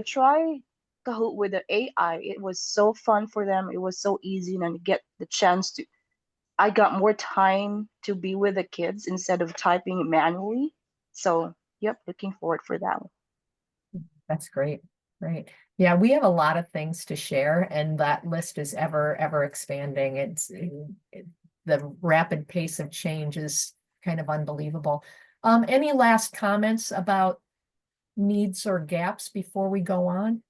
tried Kahoot with the AI, it was so fun for them. It was so easy, and I get the chance to. I got more time to be with the kids instead of typing manually. So, yep, looking forward for that one. That's great. Right. Yeah, we have a lot of things to share, and that list is ever expanding. The rapid pace of change is kind of unbelievable. Any last comments about needs or gaps before we go on?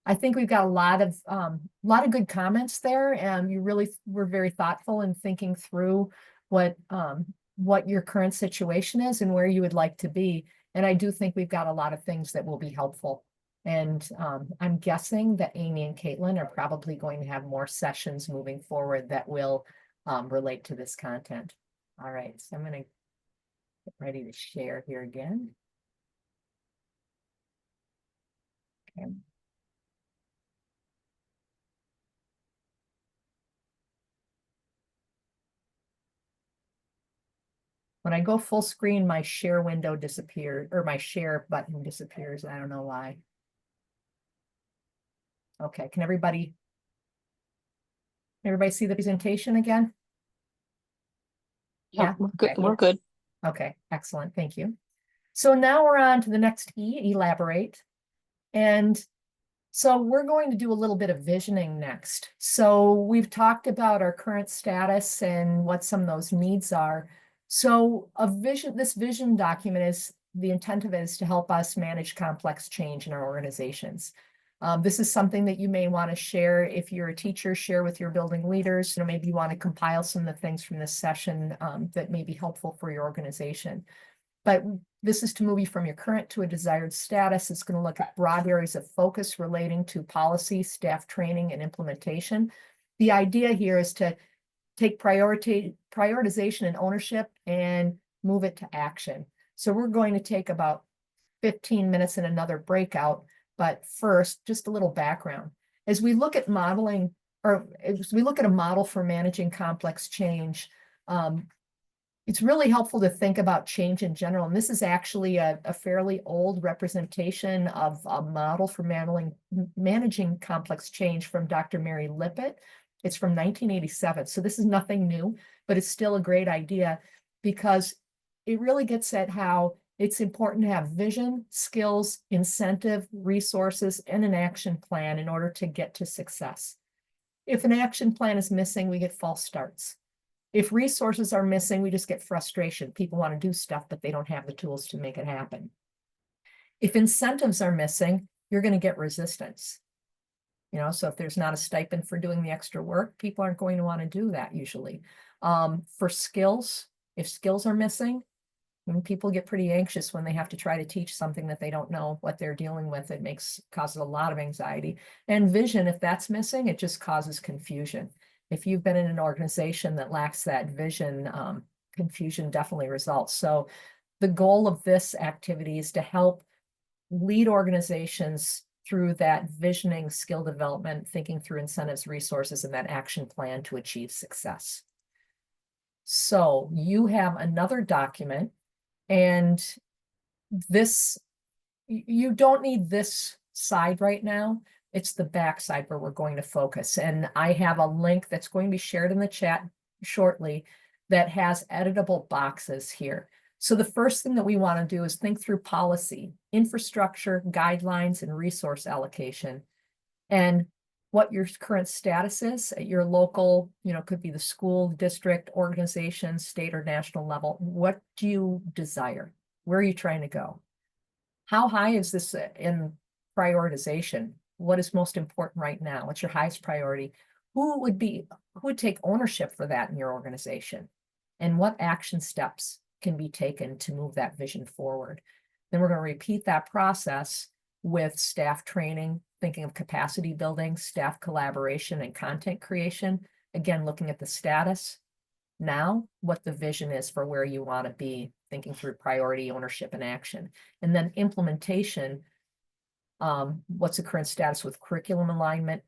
I think we've got a lot of good comments there, and you really were very thoughtful in thinking through what your current situation is and where you would like to be. And I do think we've got a lot of things that will be helpful. And I'm guessing that Amy and Caitlin are probably going to have more sessions moving forward that will relate to this content. All right, so I'm going to get ready to share here again. Okay. When I go full screen, my share window disappears, or my share button disappears. I don't know why. Okay, can everybody see the presentation again? Yeah, we're good. Okay. We're good. Okay, excellent. Thank you. So now we're on to the next E, elaborate. And so we're going to do a little bit of visioning next. So we've talked about our current status and what some of those needs are. So this vision document is, the intent of it is to help us manage complex change in our organizations. This is something that you may want to share if you're a teacher, share with your building leaders. You know, maybe you want to compile some of the things from this session that may be helpful for your organization. But this is to move you from your current to a desired status. It's going to look at broad areas of focus relating to policy, staff training, and implementation. The idea here is to take prioritization and ownership and move it to action. So we're going to take about 15 minutes in another breakout. But first, just a little background. As we look at modeling, or as we look at a model for managing complex change, it's really helpful to think about change in general. And this is actually a fairly old representation of a model for managing complex change from Dr. Mary Lippitt. It's from 1987. So this is nothing new, but it's still a great idea because it really gets at how it's important to have vision, skills, incentive, resources, and an action plan in order to get to success. If an action plan is missing, we get false starts. If resources are missing, we just get frustration. People want to do stuff, but they don't have the tools to make it happen. If incentives are missing, you're going to get resistance. You know, so if there's not a stipend for doing the extra work, people aren't going to want to do that usually. For skills, if skills are missing, people get pretty anxious when they have to try to teach something that they don't know what they're dealing with. It causes a lot of anxiety. And vision, if that's missing, it just causes confusion. If you've been in an organization that lacks that vision, confusion definitely results. So the goal of this activity is to help lead organizations through that visioning, skill development, thinking through incentives, resources, and that action plan to achieve success. So you have another document, and this, you don't need this side right now. It's the back side where we're going to focus. And I have a link that's going to be shared in the chat shortly that has editable boxes here. So the first thing that we want to do is think through policy, infrastructure, guidelines, and resource allocation, and what your current status is at your local, could be the school, district, organization, state or national level. What do you desire? Where are you trying to go? How high is this in prioritization? What is most important right now? What's your highest priority? Who would take ownership for that in your organization? And what action steps can be taken to move that vision forward? Then we're going to repeat that process with staff training, thinking of capacity building, staff collaboration, and content creation. Again, looking at the status now, what the vision is for where you want to be, thinking through priority, ownership, and action. And then implementation, what's the current status with curriculum alignment,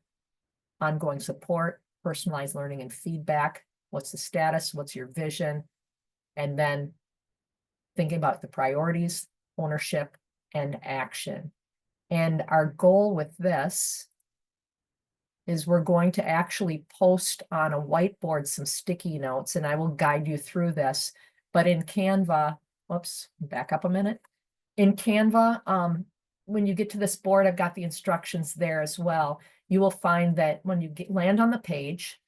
ongoing support, personalized learning and feedback. What's the status? What's your vision? And then thinking about the priorities, ownership, and action. And our goal with this is we're going to actually post on a whiteboard some sticky notes, and I will guide you through this. But in Canva, whoops, back up a minute. In Canva, when you get to this board, I've got the instructions there as well. You will find that when you land on the page,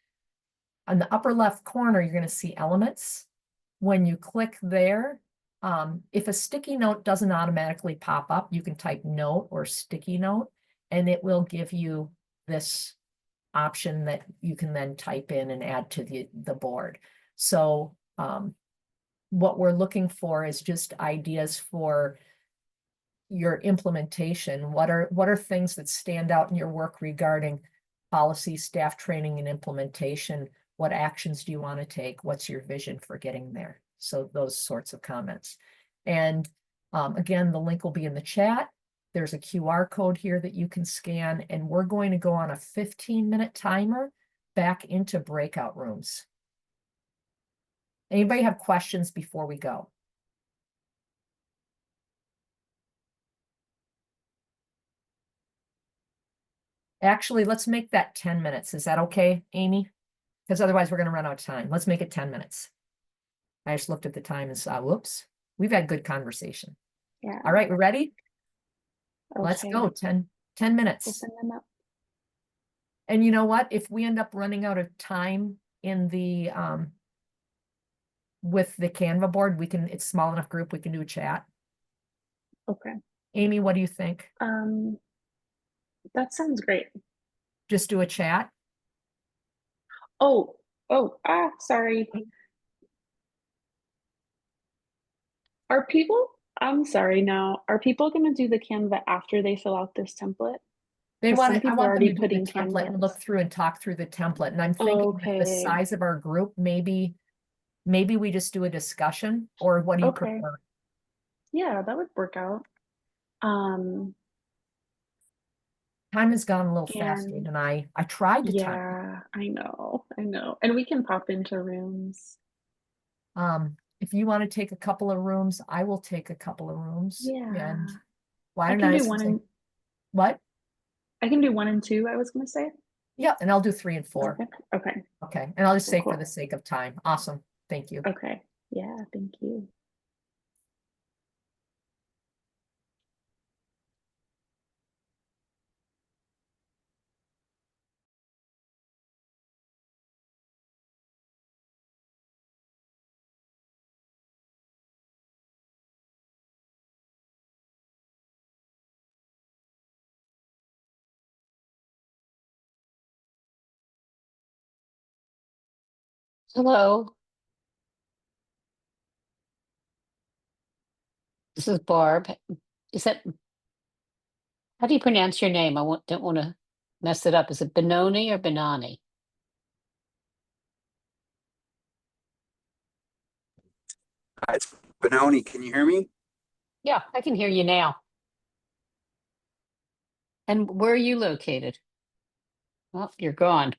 on the upper left corner, you're going to see elements. When you click there, if a sticky note doesn't automatically pop up, you can type note or sticky note, and it will give you this option that you can then type in and add to the board. So what we're looking for is just ideas for your implementation. What are things that stand out in your work regarding policy, staff training, and implementation? What actions do you want to take? What's your vision for getting there? So those sorts of comments. And again, the link will be in the chat. There's a QR code here that you can scan, and we're going to go on a 15-minute timer back into breakout rooms. Anybody have questions before we go? Actually, let's make that 10 minutes. Is that okay, Amy? Because otherwise we're going to run out of time. Let's make it 10 minutes. I just looked at the time and saw, whoops, we've had good conversation. Yeah. All right, we're ready? Okay. Let's go, 10 minutes. Open them up. And you know what? If we end up running out of time in the, with the Canva board, it's small enough group, we can do a chat. Okay. Amy, what do you think? That sounds great. Just do a chat? Sorry. I'm sorry now, are people going to do the Canva after they fill out this template? I Some want them people are already to do the putting template and look Canvas. through and talk through the template. And I'm thinking with the Okay. size of our group, maybe we just do a discussion, or what do you Okay. prefer? Yeah, that would work out. Time has gone a little fast, And and I tried to time. yeah, I know. And we can pop into rooms. If you want to take a couple of rooms, I will take a couple of rooms. Yeah. And why I don't can I do one and what? I can do 1 and 2, I was gonna say. Yeah, and I'll do 3 and 4. Okay. Okay, and I'll just say for Cool. the sake of time. Awesome. Thank you. Okay. Yeah, thank you. Hello. This is Barb. Is that, how do you pronounce your name? Don't want to mess it up. Is it Benoni or Benani? It's Benoni. Can you hear me? Yeah, I can hear you now. And where are you located? Oh, you're gone.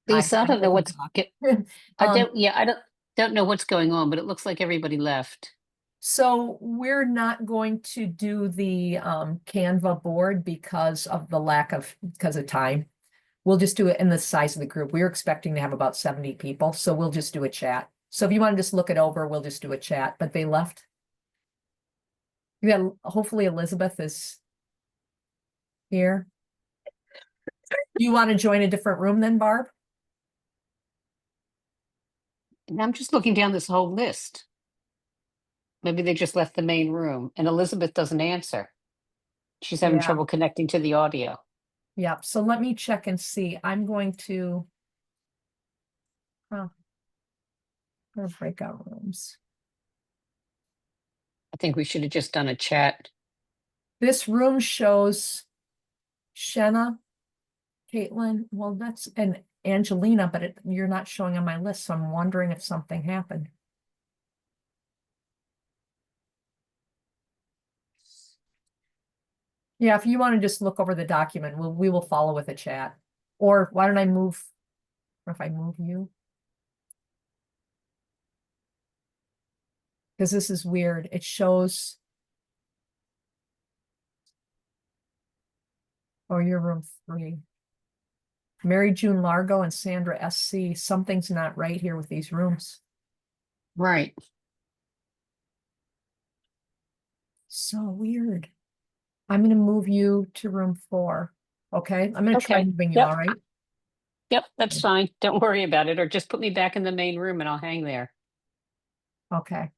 Lisa, I don't know what's Um, I don't know what's going on, but it looks like everybody left. So we're not going to do the Canva board because of time. We'll just do it in the size of the group. We were expecting to have about 70 people, so we'll just do a chat. So if you want to just look it over, we'll just do a chat, but they left. Yeah, hopefully Elizabeth is here. Do you want to join a different room then, Barb? And I'm just looking down this whole list. Maybe they just left the main room and Elizabeth doesn't answer. She's having Yeah. trouble connecting to the audio. Yeah, so let me check and see. I'm going to go to breakout rooms. I think we should have just done a chat. This room shows Shenna, Caitlin, well, that's and Angelina, but you're not showing on my list, so I'm wondering if something happened. Yeah, if you want to just look over the document, we will follow with a chat. Or why don't I move, or if I move you? Because this is weird. It shows. Oh, you're room 3. Mary June Largo and Sandra SC. Something's not right here with these rooms. Right. So weird. I'm going to move you to room 4. Okay, I'm going to try Okay. moving you, Yep. all right? Yep, that's fine. Don't worry about it. Or just put me back in the main room and I'll hang there. Okay.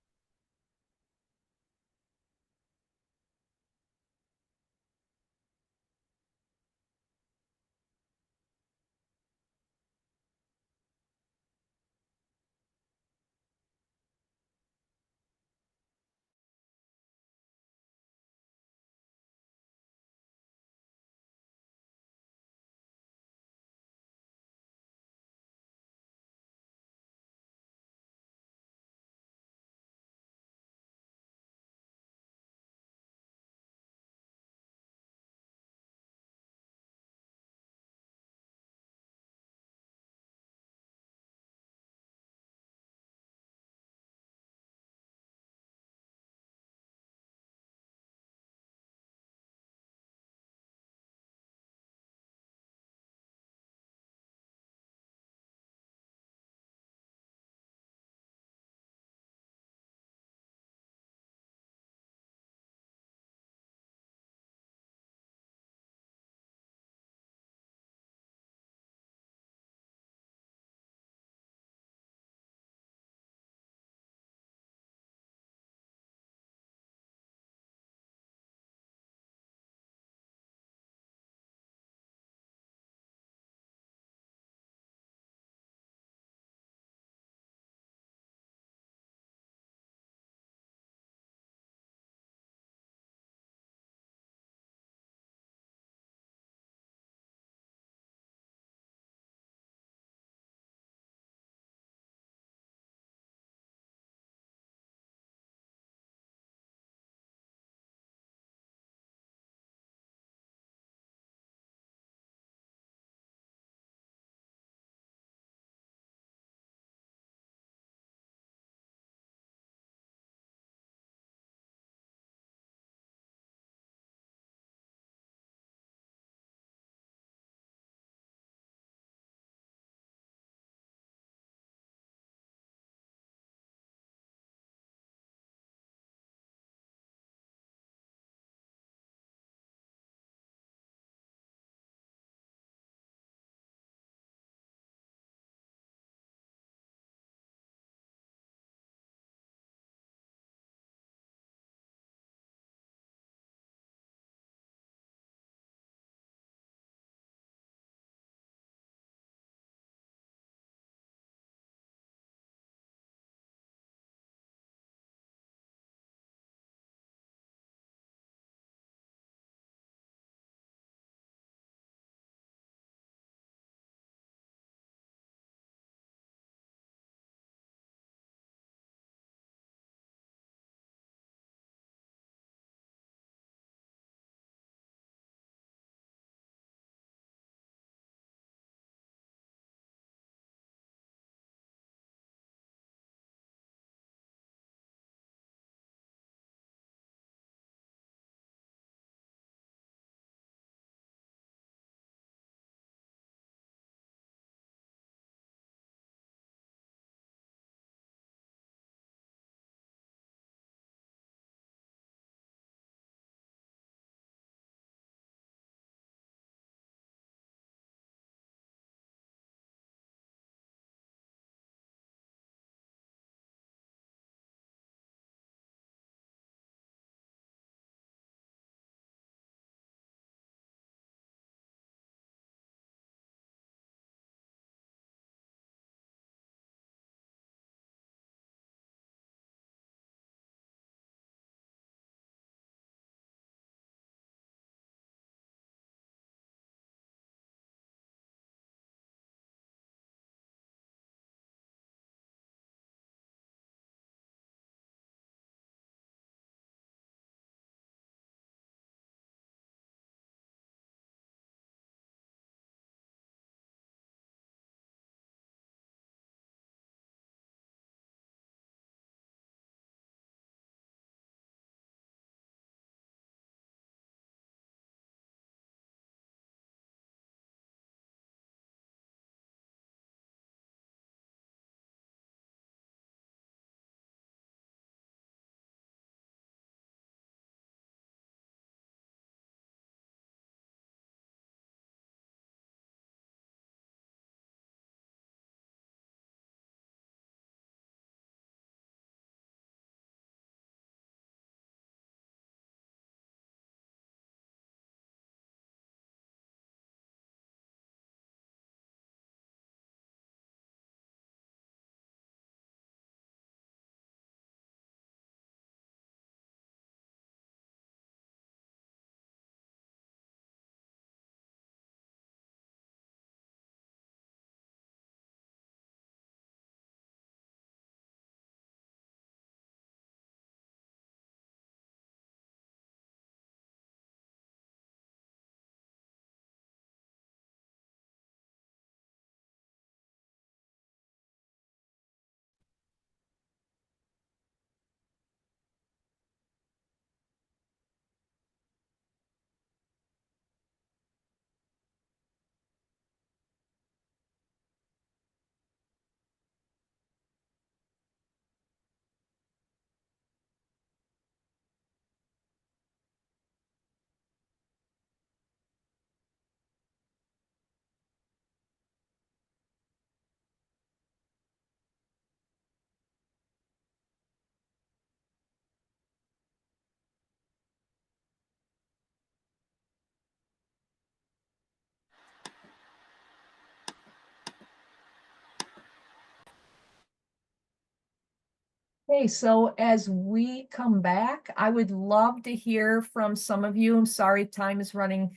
Okay, so as we come back, I would love to hear from some of you. I'm sorry, time is running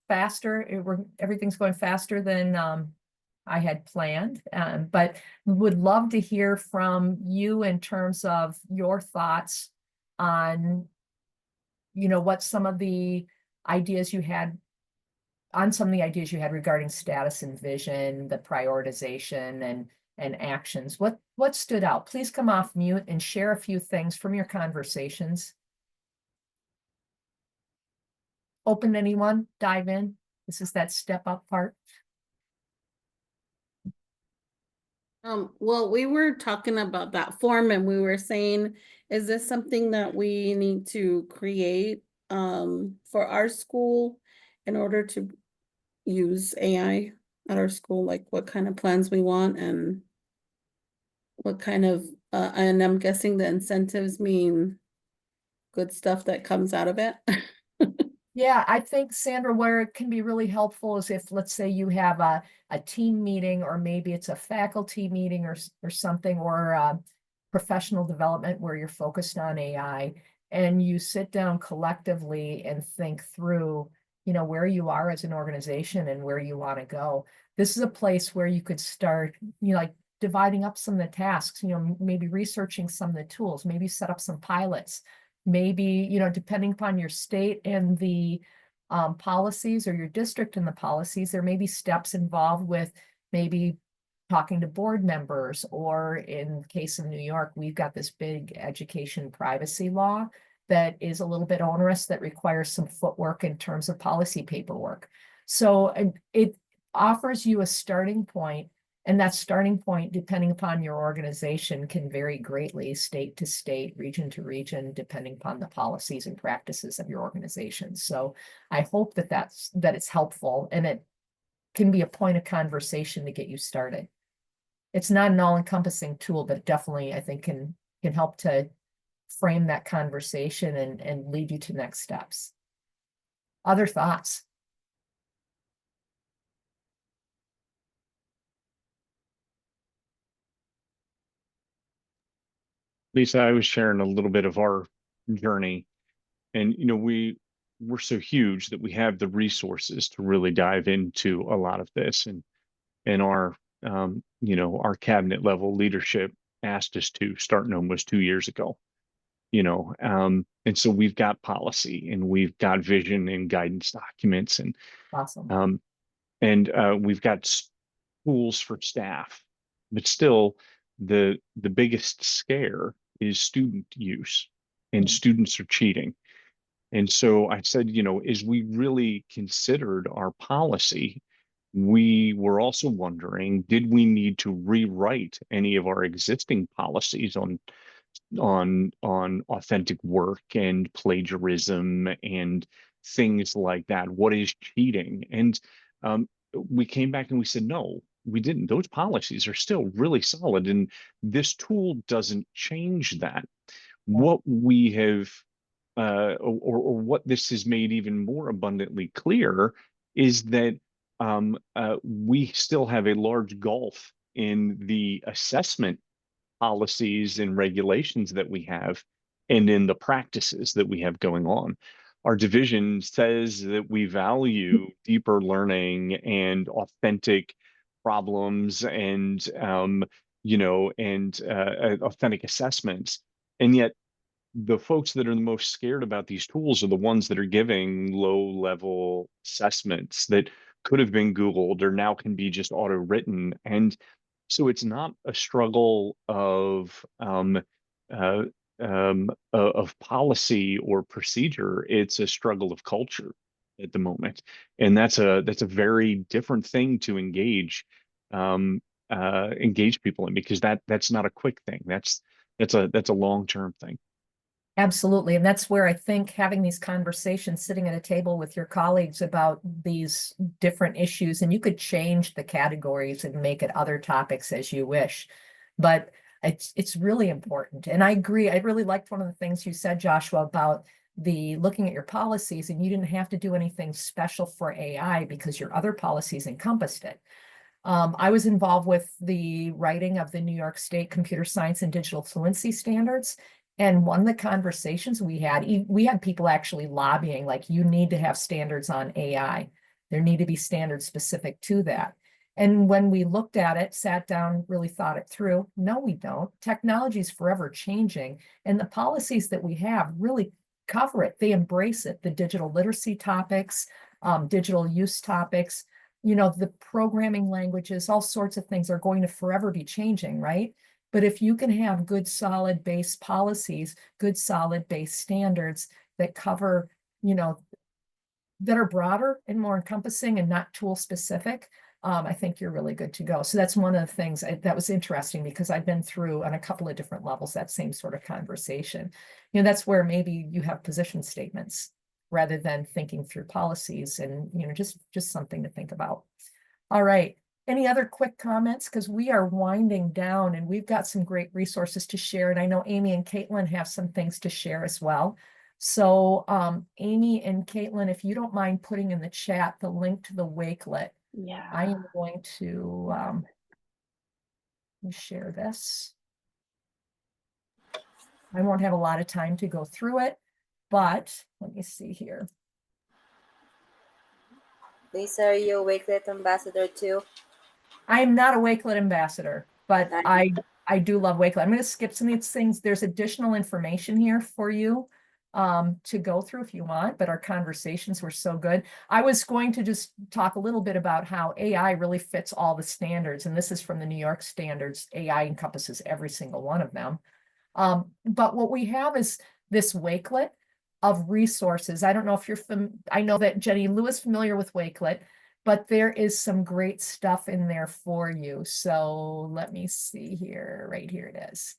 faster. Everything's going faster than I had planned, but would love to hear from you in terms of your thoughts on, what some of the ideas you had regarding status and vision, the prioritization and actions. What stood out? Please come off mute and share a few things from your conversations. Open anyone, dive in. This is that step up part. Well, we were talking about that form and we were saying, is this something that we need to create for our school in order to use AI at our school? Like what kind of plans we want and what kind of, and I'm guessing the incentives mean good stuff that comes out of it. Yeah, I think, Sandra, where it can be really helpful is if, let's say, you have a team meeting, or maybe it's a faculty meeting or something, or professional development where you're focused on AI, and you sit down collectively and think through, where you are as an organization and where you want to go. This is a place where you could start, like dividing up some of the tasks, maybe researching some of the tools, maybe set up some pilots. Maybe, depending upon your state and the policies, or your district and the policies, there may be steps involved with maybe talking to board members, or in the case of New York, we've got this big education privacy law that is a little bit onerous, that requires some footwork in terms of policy paperwork. So it offers you a starting point. And that starting point, depending upon your organization, can vary greatly state to state, region to region, depending upon the policies and practices of your organization. So I hope that it's helpful, and it can be a point of conversation to get you started. It's not an all-encompassing tool, but definitely I think can help to frame that conversation and lead you to next steps. Other thoughts? Lisa, I was sharing a little bit of our journey, and we're so huge that we have the resources to really dive into a lot of this, and our our cabinet level leadership asked us to starting almost 2 years ago. And so we've got policy, and we've got vision and guidance documents, and Awesome. we've got tools for staff, but still the biggest scare is student use, and students are cheating. And so I said, as we really considered our policy, we were also wondering, did we need to rewrite any of our existing policies on authentic work and plagiarism and things like that? What is cheating? And we came back and we said, no, we didn't. Those policies are still really solid, and this tool doesn't change that. What we have, or what this has made even more abundantly clear, is that we still have a large gulf in the assessment policies and regulations that we have, and in the practices that we have going on. Our division says that we value deeper learning and authentic problems, and authentic assessments, and yet the folks that are the most scared about these tools are the ones that are giving low level assessments that could have been Googled or now can be just auto written. And so it's not a struggle of policy or procedure. It's a struggle of culture at the moment, and that's a very different thing to engage people in, because that's not a quick thing. That's a long-term thing. Absolutely. And that's where I think having these conversations, sitting at a table with your colleagues about these different issues, and you could change the categories and make it other topics as you wish. But it's really important. And I agree. I really liked one of the things you said, Joshua, about the looking at your policies, and you didn't have to do anything special for AI because your other policies encompassed it. I was involved with the writing of the New York State Computer Science and Digital Fluency Standards. And one of the conversations we had people actually lobbying, like, you need to have standards on AI. There need to be standards specific to that. And when we looked at it, sat down, really thought it through, no, we don't. Technology is forever changing. And the policies that we have really cover it. They embrace it. The digital literacy topics, digital use topics, the programming languages, all sorts of things are going to forever be changing, right? But if you can have good, solid base policies, good, solid base standards that cover, that are broader and more encompassing and not tool specific, I think you're really good to go. So that's one of the things that was interesting, because I've been through on a couple of different levels that same sort of conversation. That's where maybe you have position statements rather than thinking through policies, and just something to think about. All right. Any other quick comments? Because we are winding down and we've got some great resources to share. And I know Amy and Caitlin have some things to share as well. So Amy and Caitlin, if you don't mind putting in the chat the link to the Wakelet, Yeah. I am going to share this. I won't have a lot of time to go through it, but let me see here. Lisa, are you a Wakelet ambassador too? I'm not a Wakelet ambassador, but I do love Wakelet. I'm going to skip some of these things. There's additional information here for you to go through if you want, but our conversations were so good. I was going to just talk a little bit about how AI really fits all the standards, and this is from the New York standards. AI encompasses every single one of them. But what we have is this Wakelet of resources. I don't know if you're I know that Jenny Lou is familiar with Wakelet, but there is some great stuff in there for you. So let me see here. Right here it is.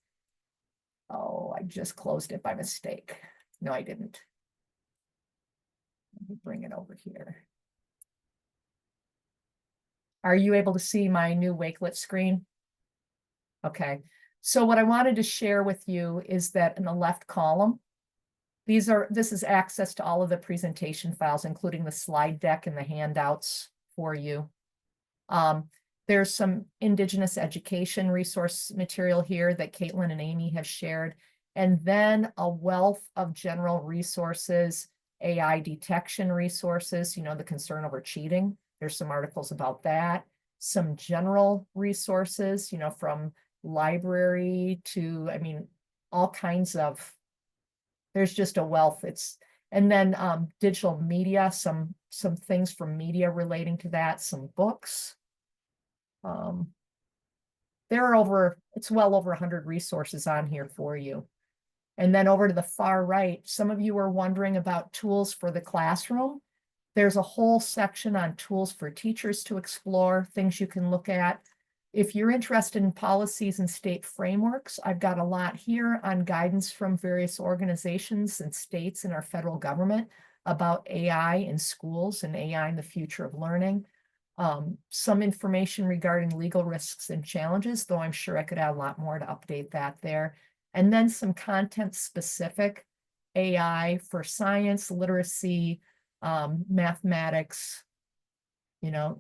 Oh, I just closed it by mistake. No, I didn't. Let me bring it over here. Are you able to see my new Wakelet screen? Okay. So what I wanted to share with you is that in the left column, this is access to all of the presentation files, including the slide deck and the handouts for you. There's some Indigenous education resource material here that Caitlin and Amy have shared, and then a wealth of general resources, AI detection resources, the concern over cheating. There's some articles about that. Some general resources, from library to, all kinds of, there's just a wealth. And then digital media, some things from media relating to that, some books. It's well over 100 resources on here for you. And then over to the far right, some of you are wondering about tools for the classroom. There's a whole section on tools for teachers to explore, things you can look at. If you're interested in policies and state frameworks, I've got a lot here on guidance from various organizations and states in our federal government about AI in schools and AI in the future of learning. Some information regarding legal risks and challenges, though I'm sure I could add a lot more to update that there. And then some content specific AI for science, literacy, mathematics,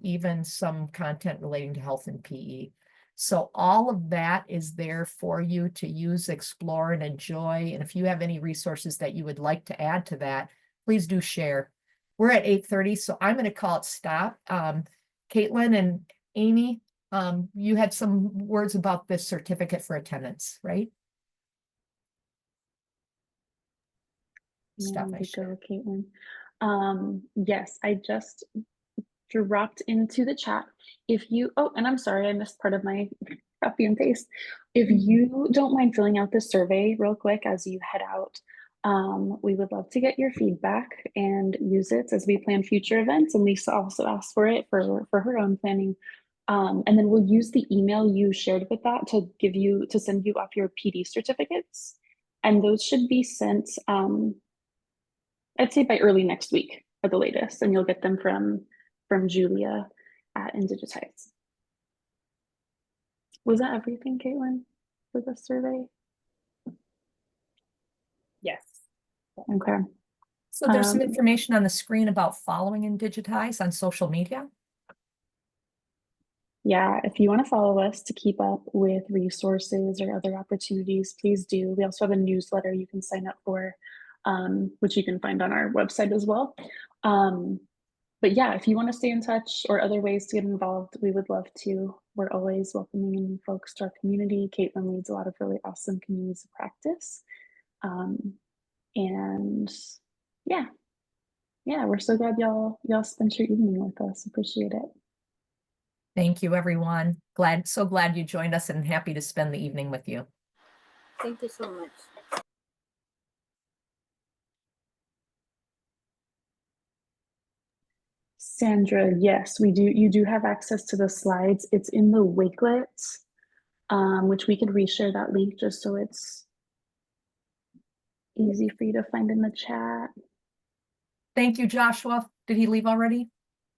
even some content relating to health and PE. So all of that is there for you to use, explore, and enjoy. And if you have any resources that you would like to add to that, please do share. We're at 8:30, so I'm going to call it stop. Caitlin and Amy, you had some words about this certificate for attendance, right? There we go, Caitlin. Yes, I just dropped into the chat. And I'm sorry, I missed part of my copy and paste. If you don't mind filling out this survey real quick as you head out, we would love to get your feedback and use it as we plan future events. And Lisa also asked for it for her own planning. And then we'll use the email you shared with that to send you off your PD certificates. And those should be sent, I'd say by early next week at the latest, and you'll get them from Julia at Indigitize. Was that everything, Caitlin, for the survey? Yes. Okay. So there's some information on the screen about following Indigitize on social media. Yeah, if you want to follow us to keep up with resources or other opportunities, please do. We also have a newsletter you can sign up for, which you can find on our website as well. But yeah, if you want to stay in touch or other ways to get involved, we would love to. We're always welcoming new folks to our community. Caitlin leads a lot of really awesome communities of practice. And yeah, we're so glad y'all spent your evening with us. Appreciate it. Thank you, everyone. So glad you joined us and happy to spend the evening with you. Thank you so much. Sandra, yes, we do. You do have access to the slides. It's in the Wakelet, which we could reshare that link just so it's easy for you to find in the chat. Thank you, Joshua. Did he leave already?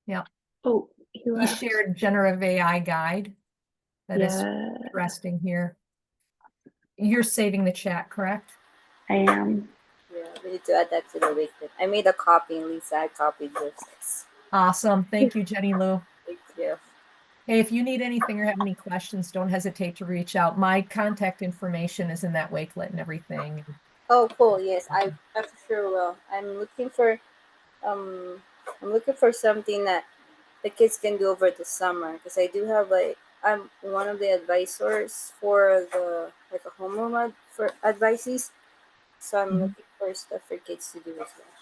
Yeah. Oh, he left. shared generative AI guide. That is interesting here. You're saving the chat, correct? I am. Yeah, we need to add that to the Wakelet. I made a copy, and Lisa, I copied yours. Awesome. Thank you, Jenny Lou. Thank you. Hey, if you need anything or have any questions, don't hesitate to reach out. My contact information is in that Wakelet and everything. Oh, cool. Yes, I for sure will. I'm looking for something that the kids can do over the summer, because I do have I'm one of the advisors for the a homeroom for advices, so I'm looking for stuff for kids to do as well.